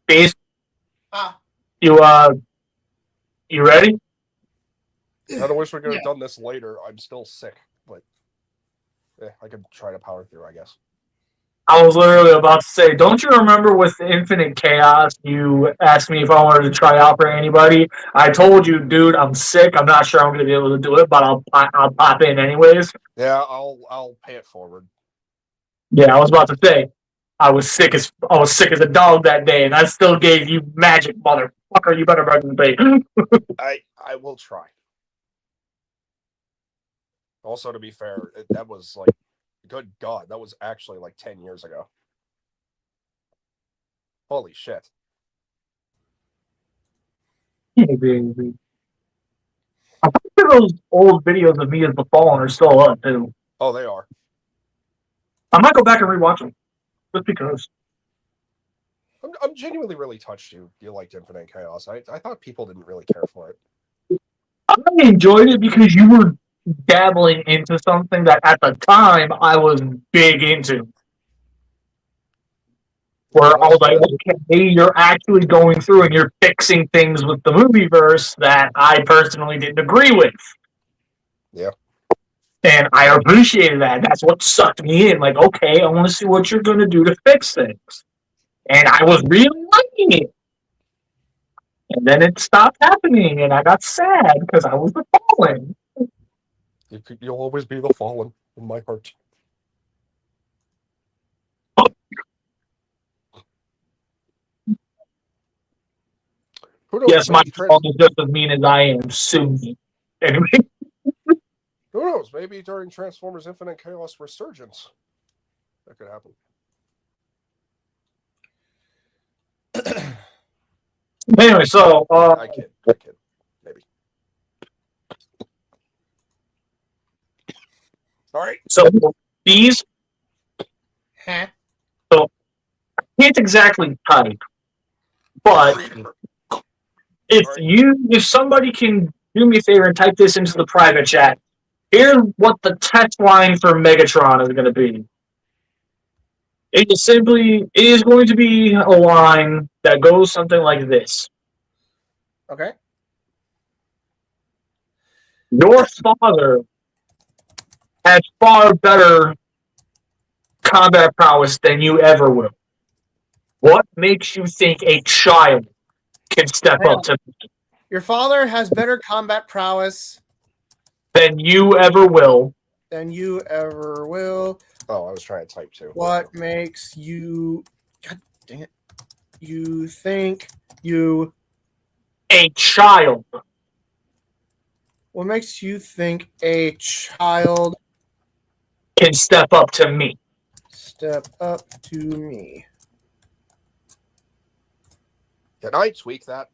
Beast, you ready? I wish we could have done this later. I'm still sick, but I could try to power through, I guess. I was literally about to say, don't you remember with Infinite Chaos, you asked me if I wanted to try out for anybody? I told you, dude, I'm sick. I'm not sure I'm going to be able to do it, but I'll pop in anyways. Yeah, I'll pay it forward. Yeah, I was about to say, I was sick as a dog that day, and I still gave you magic, motherfucker. You better participate. I will try. Also, to be fair, that was like, good God, that was actually like 10 years ago. Holy shit. Hey, baby. I think those old videos of me as the Fallen are still up, too. Oh, they are. I might go back and rewatch them, just because. I'm genuinely really touched you liked Infinite Chaos. I thought people didn't really care for it. I enjoyed it because you were dabbling into something that at the time I was big into. Where I was like, okay, you're actually going through and you're fixing things with the movieverse that I personally didn't agree with. Yeah. And I appreciated that. That's what sucked me in. Like, okay, I want to see what you're going to do to fix things. And I was really liking it. And then it stopped happening, and I got sad because I was the Fallen. You'll always be the Fallen in my heart. Yes, my Fallen is just as mean as I am. Sue me. Anyway. Who knows? Maybe during Transformers Infinite Chaos Resurgence, that could happen. Anyway, so I kid. Maybe. All right. So these, so I can't exactly type, but if somebody can do me a favor and type this into the private chat, here's what the text line for Megatron is going to be. It is going to be a line that goes something like this. Okay. Your father has far better combat prowess than you ever will. What makes you think a child can step up to me? Your father has better combat prowess than you ever will. Oh, I was trying to type too. What makes you... God dang it. You think you... A child. What makes you think a child... can step up to me? Step up to me. Can I tweak that?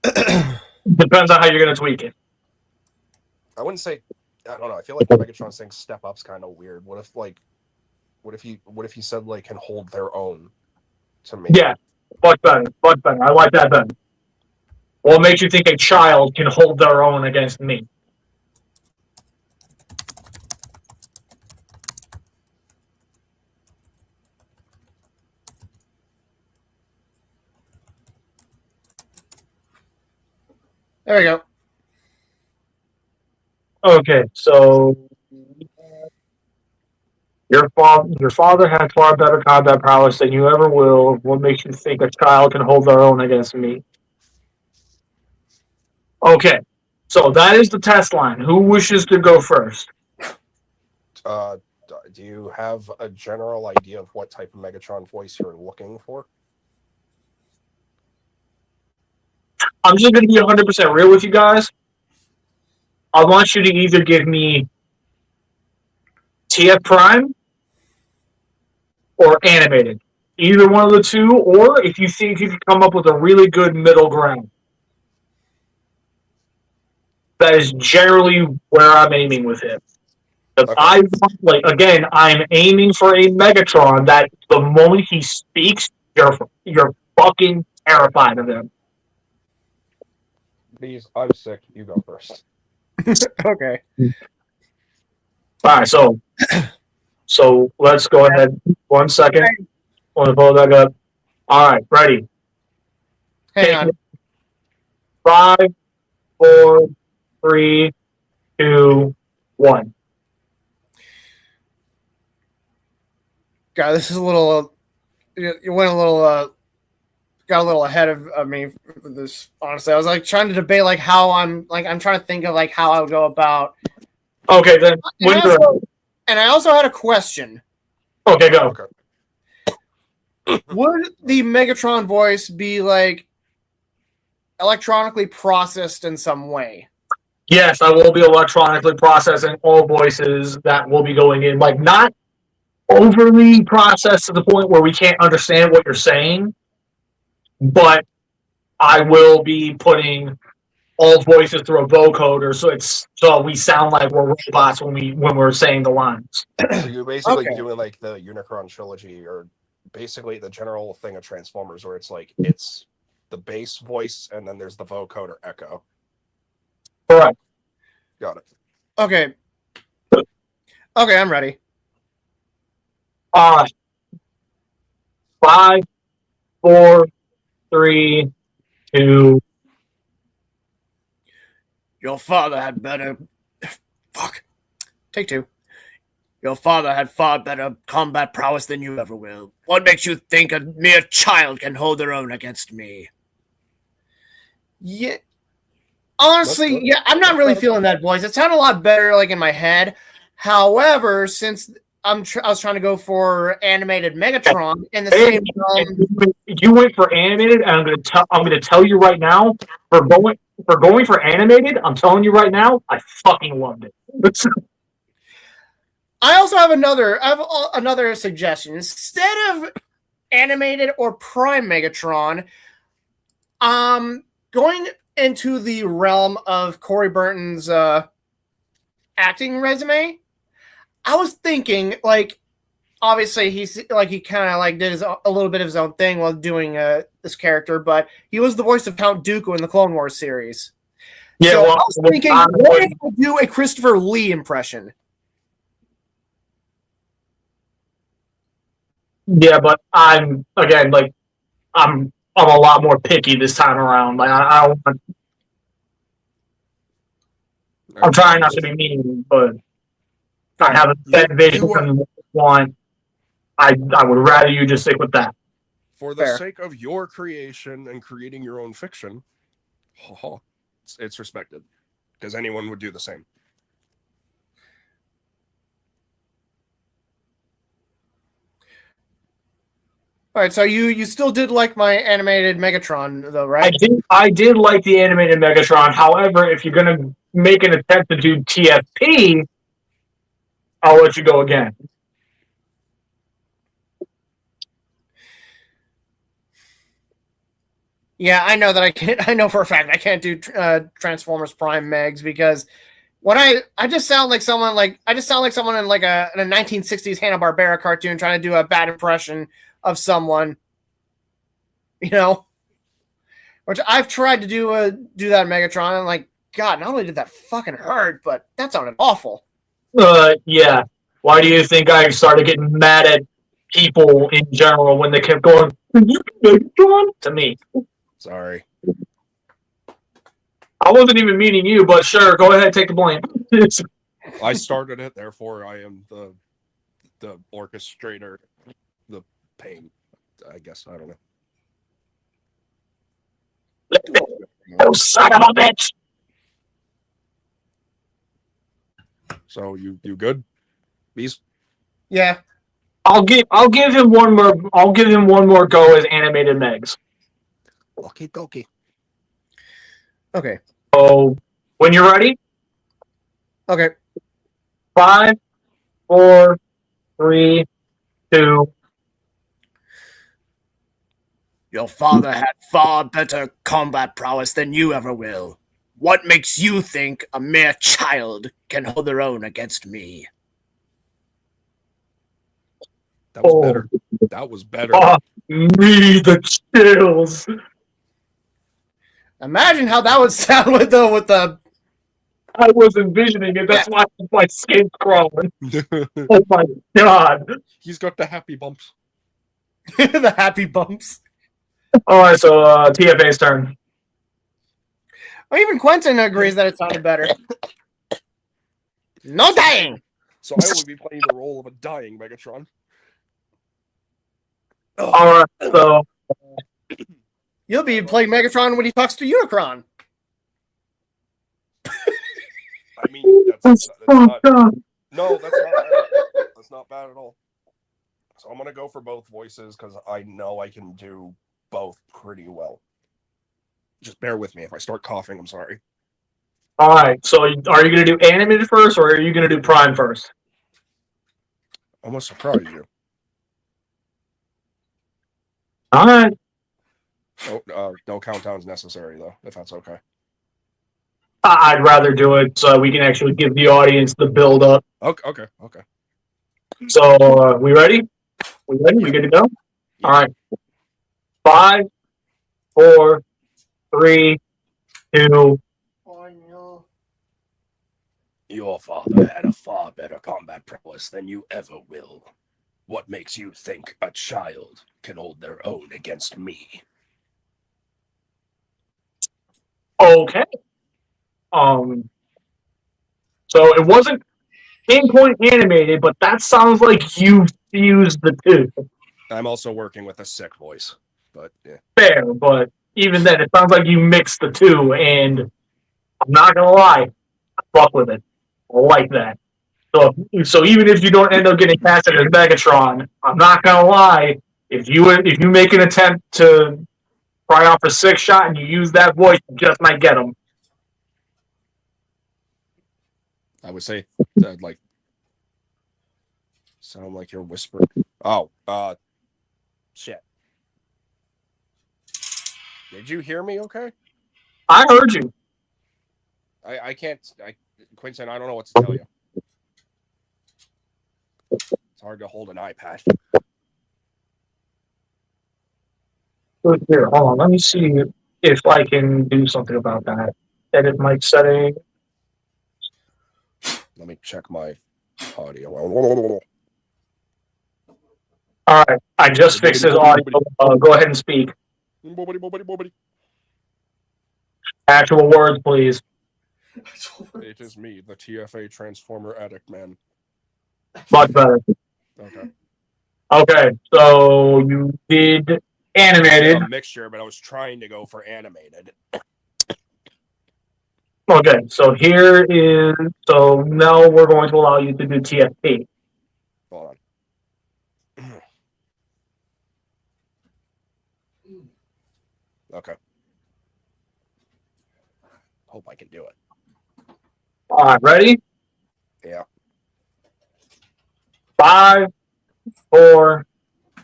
Depends on how you're going to tweak it. I wouldn't say... I don't know. I feel like Megatron saying step up's kind of weird. What if he said like can hold their own to me? Yeah, much better. I like that better. What makes you think a child can hold their own against me? There we go. Okay, so your father has far better combat prowess than you ever will. What makes you think a child can hold their own against me? Okay, so that is the test line. Who wishes to go first? Do you have a general idea of what type of Megatron voice you're looking for? I'm just going to be 100% real with you guys. I want you to either give me TF Prime or animated. Either one of the two, or if you think you can come up with a really good middle ground. That is generally where I'm aiming with it. If Okay. I'm aiming for a Megatron that the moment he speaks, you're fucking terrified of him. Bees, I'm sick. You go first. Okay. All right, so let's go ahead. 1 second. Want to pull that up? All right, ready. Hang Take on. it. 5, 4, 3, 2, 1. God, this is a little. You went a little. Got a little ahead of me with this. Honestly, I was like trying to debate like how I'm trying to think of like how I would go about. Okay, then. And I also had a question. Okay, go. Okay. Would the Megatron voice be like electronically processed in some way? Yes, I will be electronically processing all voices that will be going in. Like, not overly processed to the point where we can't understand what you're saying, but I will be putting all voices through a vocoder, so we sound like we're robots when we're saying the lines. So you're basically Okay. doing like the Unicron trilogy, or basically the general thing of Transformers, where it's the base voice and then there's the vocoder echo. Correct. Got it. Okay. Okay, I'm ready. 5, 4, 3, 2. Your father had better. Fuck. Take 2. Your father had far better combat prowess than you ever will. What makes you think a mere child can hold their own against me? Yeah. Honestly, yeah, I'm not really feeling that voice. It sounded a lot better, like in my head. However, since I was trying to go for animated Megatron in the same You went for animated, and I'm gonna tell you right now, for going for animated, I'm telling you right now, I fucking loved it. I also have another suggestion. Instead of animated or prime Megatron, going into the realm of Corey Burton's acting resume, I was thinking, like, obviously he kind of like did a little bit of his own thing while doing this character, but he was the voice of Count Dooku in the Clone Wars series. Yeah, so I was thinking, what if I do a Christopher Lee impression? Yeah, but I'm again like I'm a lot more picky this time around. Like I'm trying not to be mean, but I have a set vision from one. I would rather you just stick with that. For the sake of your creation and creating your own fiction, it's respected, because anyone would do the same. All right, so you still did like my animated Megatron, though, right? I did like the animated Megatron. However, if you're gonna make an attempt to do TFP, I'll let you go again. Yeah, I know that I can't. I know for a fact I can't do Transformers Prime Megs because when I just sound like someone in like a 1960s Hanna-Barbera cartoon trying to do a bad impression of someone, you know. Which I've tried to do that Megatron, and like, God, not only did that fucking hurt, but that sounded awful. Yeah. Why do you think I started getting mad at people in general when they kept going, "You Megatron?" to me? Sorry. I wasn't even meaning you, but sure, go ahead, take the blame. I started it, therefore I am the orchestrator, the pain. I guess, I don't know. Oh, son of a bitch! So you good, Bees? Yeah. I'll give him one more. I'll give him one more go as animated Megs. Okay. Okay. So when you're ready, Okay. 5, 4, 3, 2. Your father had far better combat prowess than you ever will. What makes you think a mere child can hold their own against me? That was better. That was better. Me the chills. Imagine how that would sound with the I was envisioning it. That's why my skin's crawling. Oh my god! He's got the happy bumps. the happy bumps. All right, so TFA's turn. Or even Quentin agrees that it sounded better. No dying. So I will be playing the role of a dying Megatron. All right, so You'll be playing Megatron when he talks to Unicron. I mean, that's not. No, that's not bad. That's not bad at all. So I'm gonna go for both voices because I know I can do both pretty well. Just bear with me if I start coughing. I'm sorry. All right, so are you going to do animated first, or are you going to do Prime first? I'm gonna surprise you. All right. No countdowns necessary though, if that's okay. I'd rather do it so we can actually give the audience the build up. Okay. So, we ready? We ready? We good to go? Yeah. All right. 5, 4, 3, 2. Oh no. Your father had a far better combat prowess than you ever will. What makes you think a child can hold their own against me? Okay. So it wasn't pinpoint animated, but that sounds like you fused the two. I'm also working with a sick voice, but yeah. Fair, but even then, it sounds like you mixed the two, and I'm not gonna lie, I fuck with it. I like that. So even if you don't end up getting casted as Megatron, I'm not gonna lie. If you make an attempt to try out for 6 shot and you use that voice, you just might get him. I would say that like sound like you're whispering. Oh, shit. Did you hear me? Okay. I heard you. I can't. Quinton, I don't know what to tell you. It's hard to hold an iPad. Here, hold on. Let me see if I can do something about that. Edit mic setting. Let me check my audio. All right, I just fixed his audio. Go ahead and speak. Actual words, please. It is me, the TFA Transformer Addict Man. Much better. Okay. Okay, so you did animated. A mixture, but I was trying to go for animated. Okay, so so now we're going to allow you to do TFP. Hold on. Okay. Hope I can do it. All right, ready? Yeah. 5, 4,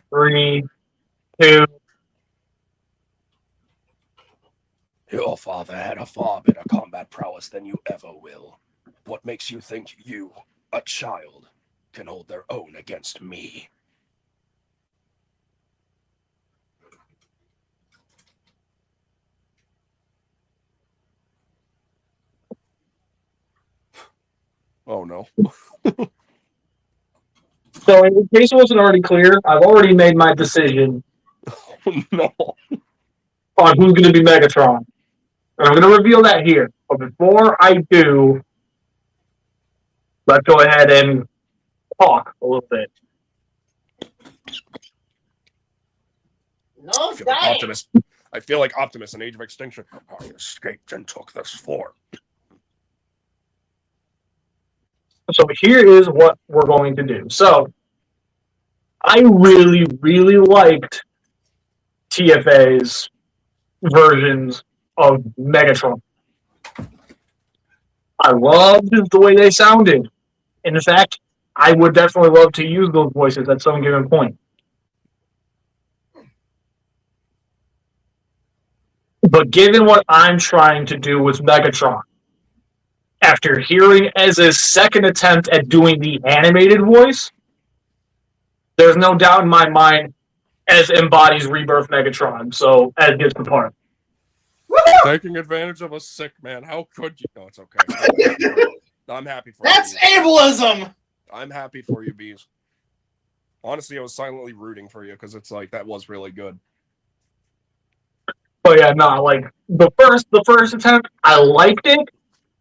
3, 2. Your father had a far better combat prowess than you ever will. What makes you think you, a child, can hold their own against me? Oh no. So in case it wasn't already clear, I've already made my decision No. on who's going to be Megatron. And I'm going to reveal that here. But before I do, let's go ahead and talk a little bit. No I feel like Optimus in Age of Extinction. I escaped and took this form. So here is what we're going to do. So I really, really liked TFA's versions of Megatron. I loved the way they sounded. In fact, I would definitely love to use those voices at some given point. But given what I'm trying to do with Megatron, after hearing Ez's second attempt at doing the animated voice, there's no doubt in my mind Ez embodies Rebirth Megatron, so Ez gets the part. Taking advantage of a sick man. How could you? No, it's okay. I'm happy for That's you. ableism. I'm happy for you, Bees. Honestly, I was silently rooting for you because it's like that was really good. But yeah, no, like the first attempt, I liked it,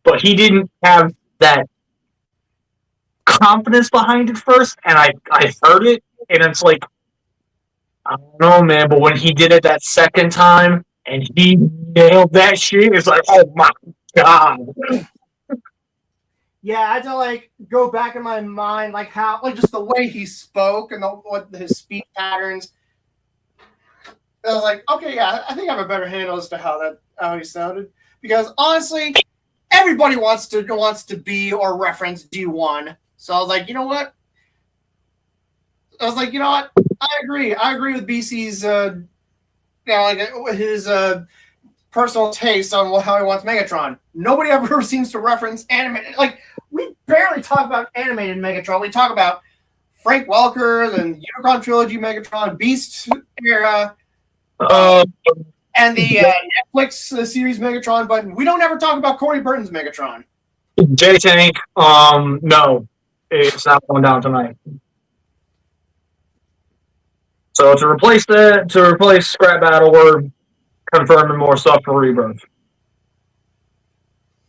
but he didn't have that confidence behind it first, and I heard it, and it's like, I don't know, man, but when he did it that second time and he nailed that shit, it's like, oh my god. Yeah, I had to like go back in my mind, like how, like just the way he spoke and what his speech patterns. I was like, okay, yeah, I think I have a better handle as to how he sounded, because honestly, everybody wants to be or reference D1. So I was like, you know what? I agree. I agree with BC's, his personal taste on how he wants Megatron. Nobody ever seems to reference animated. Like, we barely talk about animated Megatron. We talk about Frank Welker and Unicron Trilogy Megatron, Beast era, and the Netflix series Megatron. But we don't ever talk about Corey Burton's Megatron. J-Tank, no, it's not going down tonight. So to replace Scrap Battle, we're confirming more stuff for Rebirth.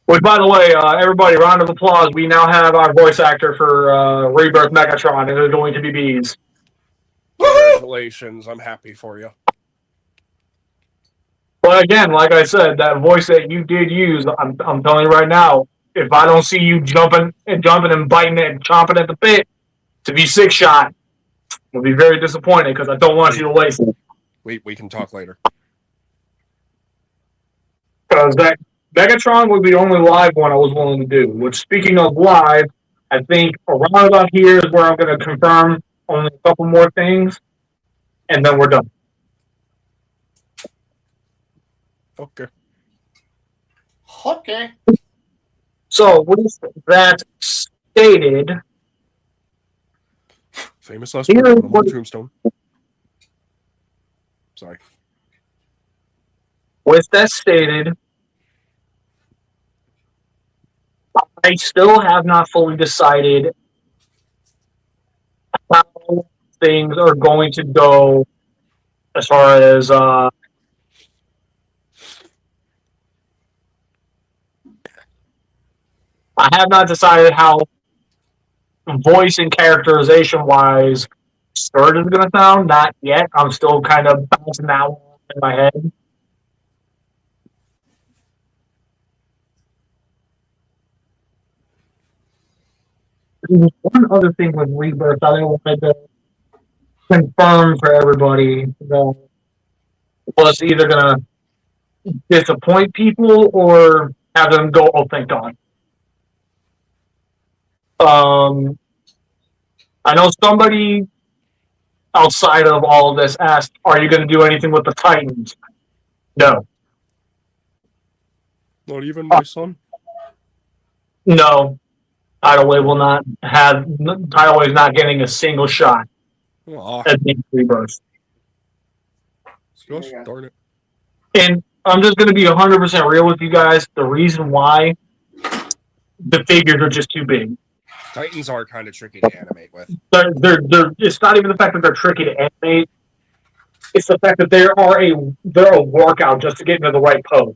Which, by the way, everybody, round of applause. We now have our voice actor for Rebirth Megatron, and it's going to be Bees. Congratulations. I'm happy for you. But again, like I said, that voice that you did use, I'm telling you right now, if I don't see you jumping and biting it and chomping at the bit to be six shot, I'll be very disappointed because I don't want you to waste it. We can talk later. Because that Megatron was the only live one I was willing to do. Which, speaking of live, I think around about here is where I'm going to confirm only a couple more things, and then we're done. Okay. Okay. So, with that stated, Famous last word on the tombstone. Sorry. With that stated, I still have not fully decided how things are going to go as far as I have not decided how voice and characterization wise Surge is going to sound. Not yet. I'm still kind of bouncing that one in my head. One other thing with Rebirth, I wanted to confirm for everybody that was either going to disappoint people or have them go, oh, thank God. I know somebody outside of all of this asked, are you going to do anything with the Titans? No. Not even my son? No. Tidalway will not have, Tidalway is not getting a single shot at the Rebirth. Gosh, darn it. And I'm just going to be 100% real with you guys. The reason why the figures are just too big. Titans are kind of tricky to animate with. They're it's not even the fact that they're tricky to animate. It's the fact that they're a workout just to get into the right pose.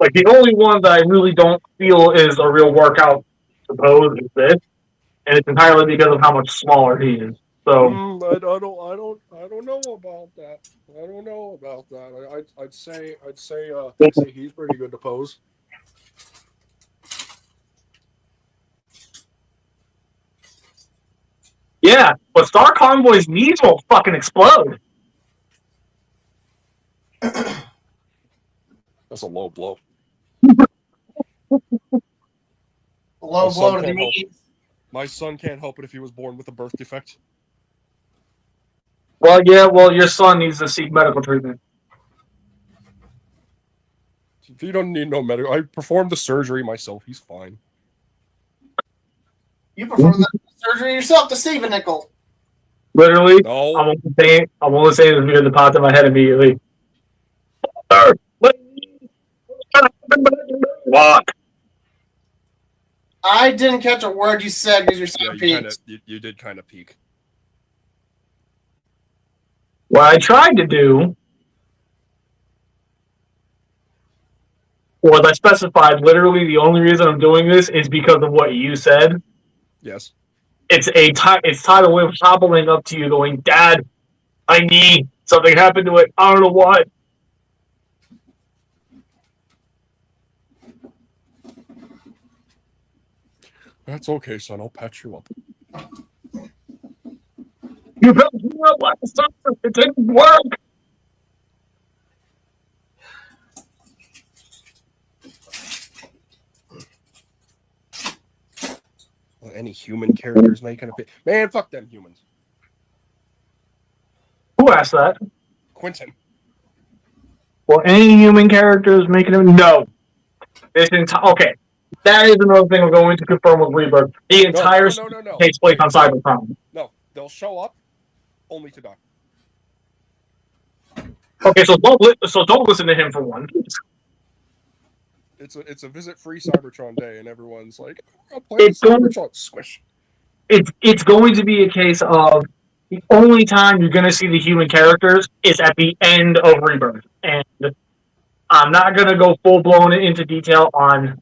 Like, the only one that I really don't feel is a real workout to pose is this, and it's entirely because of how much smaller he is. So I don't know about that. I don't know about that. I'd say he's pretty good to pose. yeah, but Star Convoy's knees won't fucking explode. That's a low blow. Low blow to the knees. My son can't help it if he was born with a birth defect. Well, yeah, your son needs to seek medical treatment. He doesn't need no medical. I performed the surgery myself. He's fine. You performed the surgery yourself to save a nickel. Literally, No. I'm only saying this because it popped in my head immediately. Let Walk. I didn't catch a word you said because you're so peaked. You did kind of peak. What I tried to do was I specified literally the only reason I'm doing this is because of what you said. Yes. It's title of hobbling up to you going, Dad, I need something happened to it. I don't know what. That's okay, son. I'll patch you up. You built me up last summer. It didn't work. Well, any human characters making a man, fuck them humans. Who asked that? Quentin. Well, any human characters making it? No. Okay. That is another thing we're going to confirm with Rebirth. The entire no. takes place on Cybertron. No, they'll show up only to die. Okay, so don't listen to him for one. It's a visit-free Cybertron day, and everyone's like, "I'll play Cybertron." Squish. It's going to be a case of the only time you're going to see the human characters is at the end of Rebirth, and I'm not going to go full blown into detail on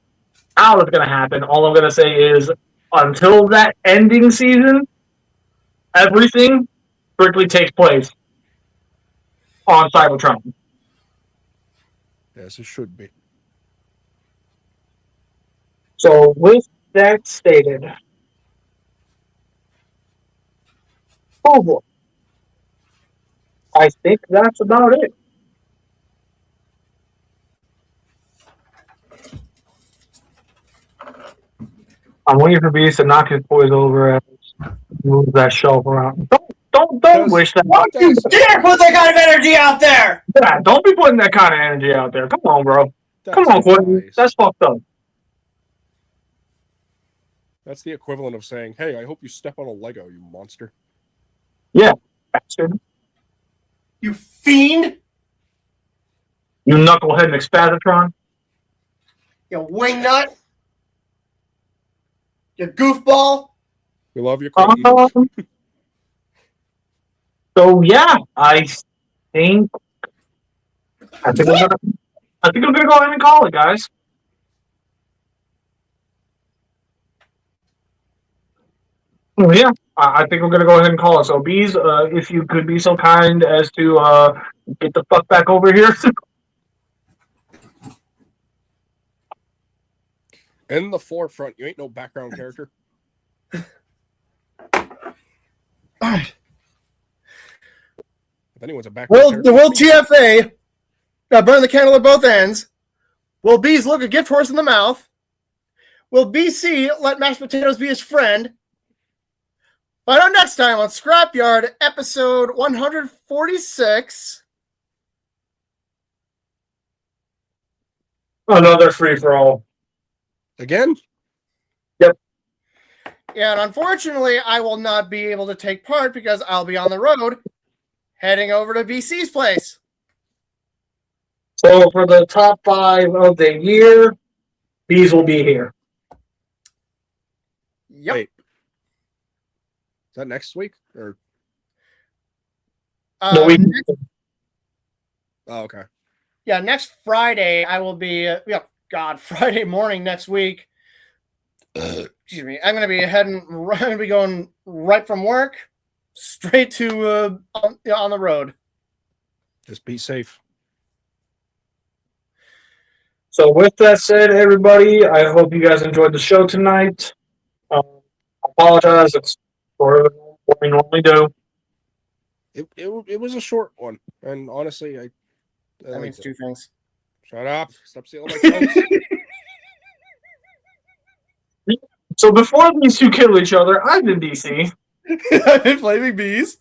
how it's going to happen. All I'm going to say is until that ending season, everything strictly takes place on Cybertron. Yes, it should be. So with that stated, oh boy, I think that's about it. I'm waiting for Beast to knock his toys over and move that shelf around. Don't wish that. Don't you dare put that kind of energy out there! Yeah, don't be putting that kind of energy out there. Come on, bro. Come on, Quentin. Nice. That's fucked up. That's the equivalent of saying, "Hey, I hope you step on a Lego, you monster." Yeah, bastard. You fiend! You knucklehead and Expazitron. You wingnut! You goofball! We love you, Quentin. So yeah, I think I'm gonna go ahead and call it, guys. Oh, yeah, I think we're gonna go ahead and call it. So, Bees, if you could be so kind as to get the fuck back over here. In the forefront, you ain't no background character. Alright. If anyone's a background Will character, TFA burn the candle at both ends? Will Bees look a gift horse in the mouth? Will BC let mashed potatoes be his friend? Find out next time on Scrapyard, episode 146. Another free for all. again? Yep. Yeah, and unfortunately, I will not be able to take part because I'll be on the road heading over to BC's place. So for the top 5 of the year, Bees will be here. Yep. Wait. Is that next week? Or No, we oh, okay. Yeah, next Friday I will be. Friday morning next week. Excuse me. I'm going to be I'm going to be going right from work straight to on the road. Just be safe. So with that said, everybody, I hope you guys enjoyed the show tonight. I apologize. It's sort of what we normally do. It was a short one, and honestly, That means 2 things. Shut up! Stop stealing my jokes. So before these two kill each other, I've been DC. I've been Flaming Bees.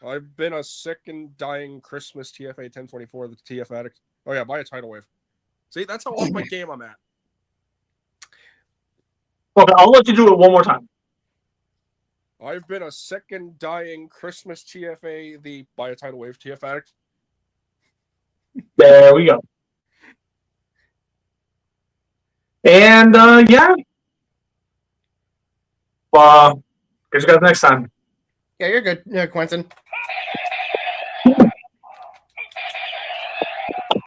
I've been a sick and dying Christmas TFA 1024, the TF addict. Oh yeah, buy a tidal wave. See, that's how off my game I'm at. Okay, I'll let you do it one more time. I've been a sick and dying Christmas TFA, the buy a tidal wave TF addict. There we go. And yeah. Catch you guys next time. Yeah, you're good, Quentin.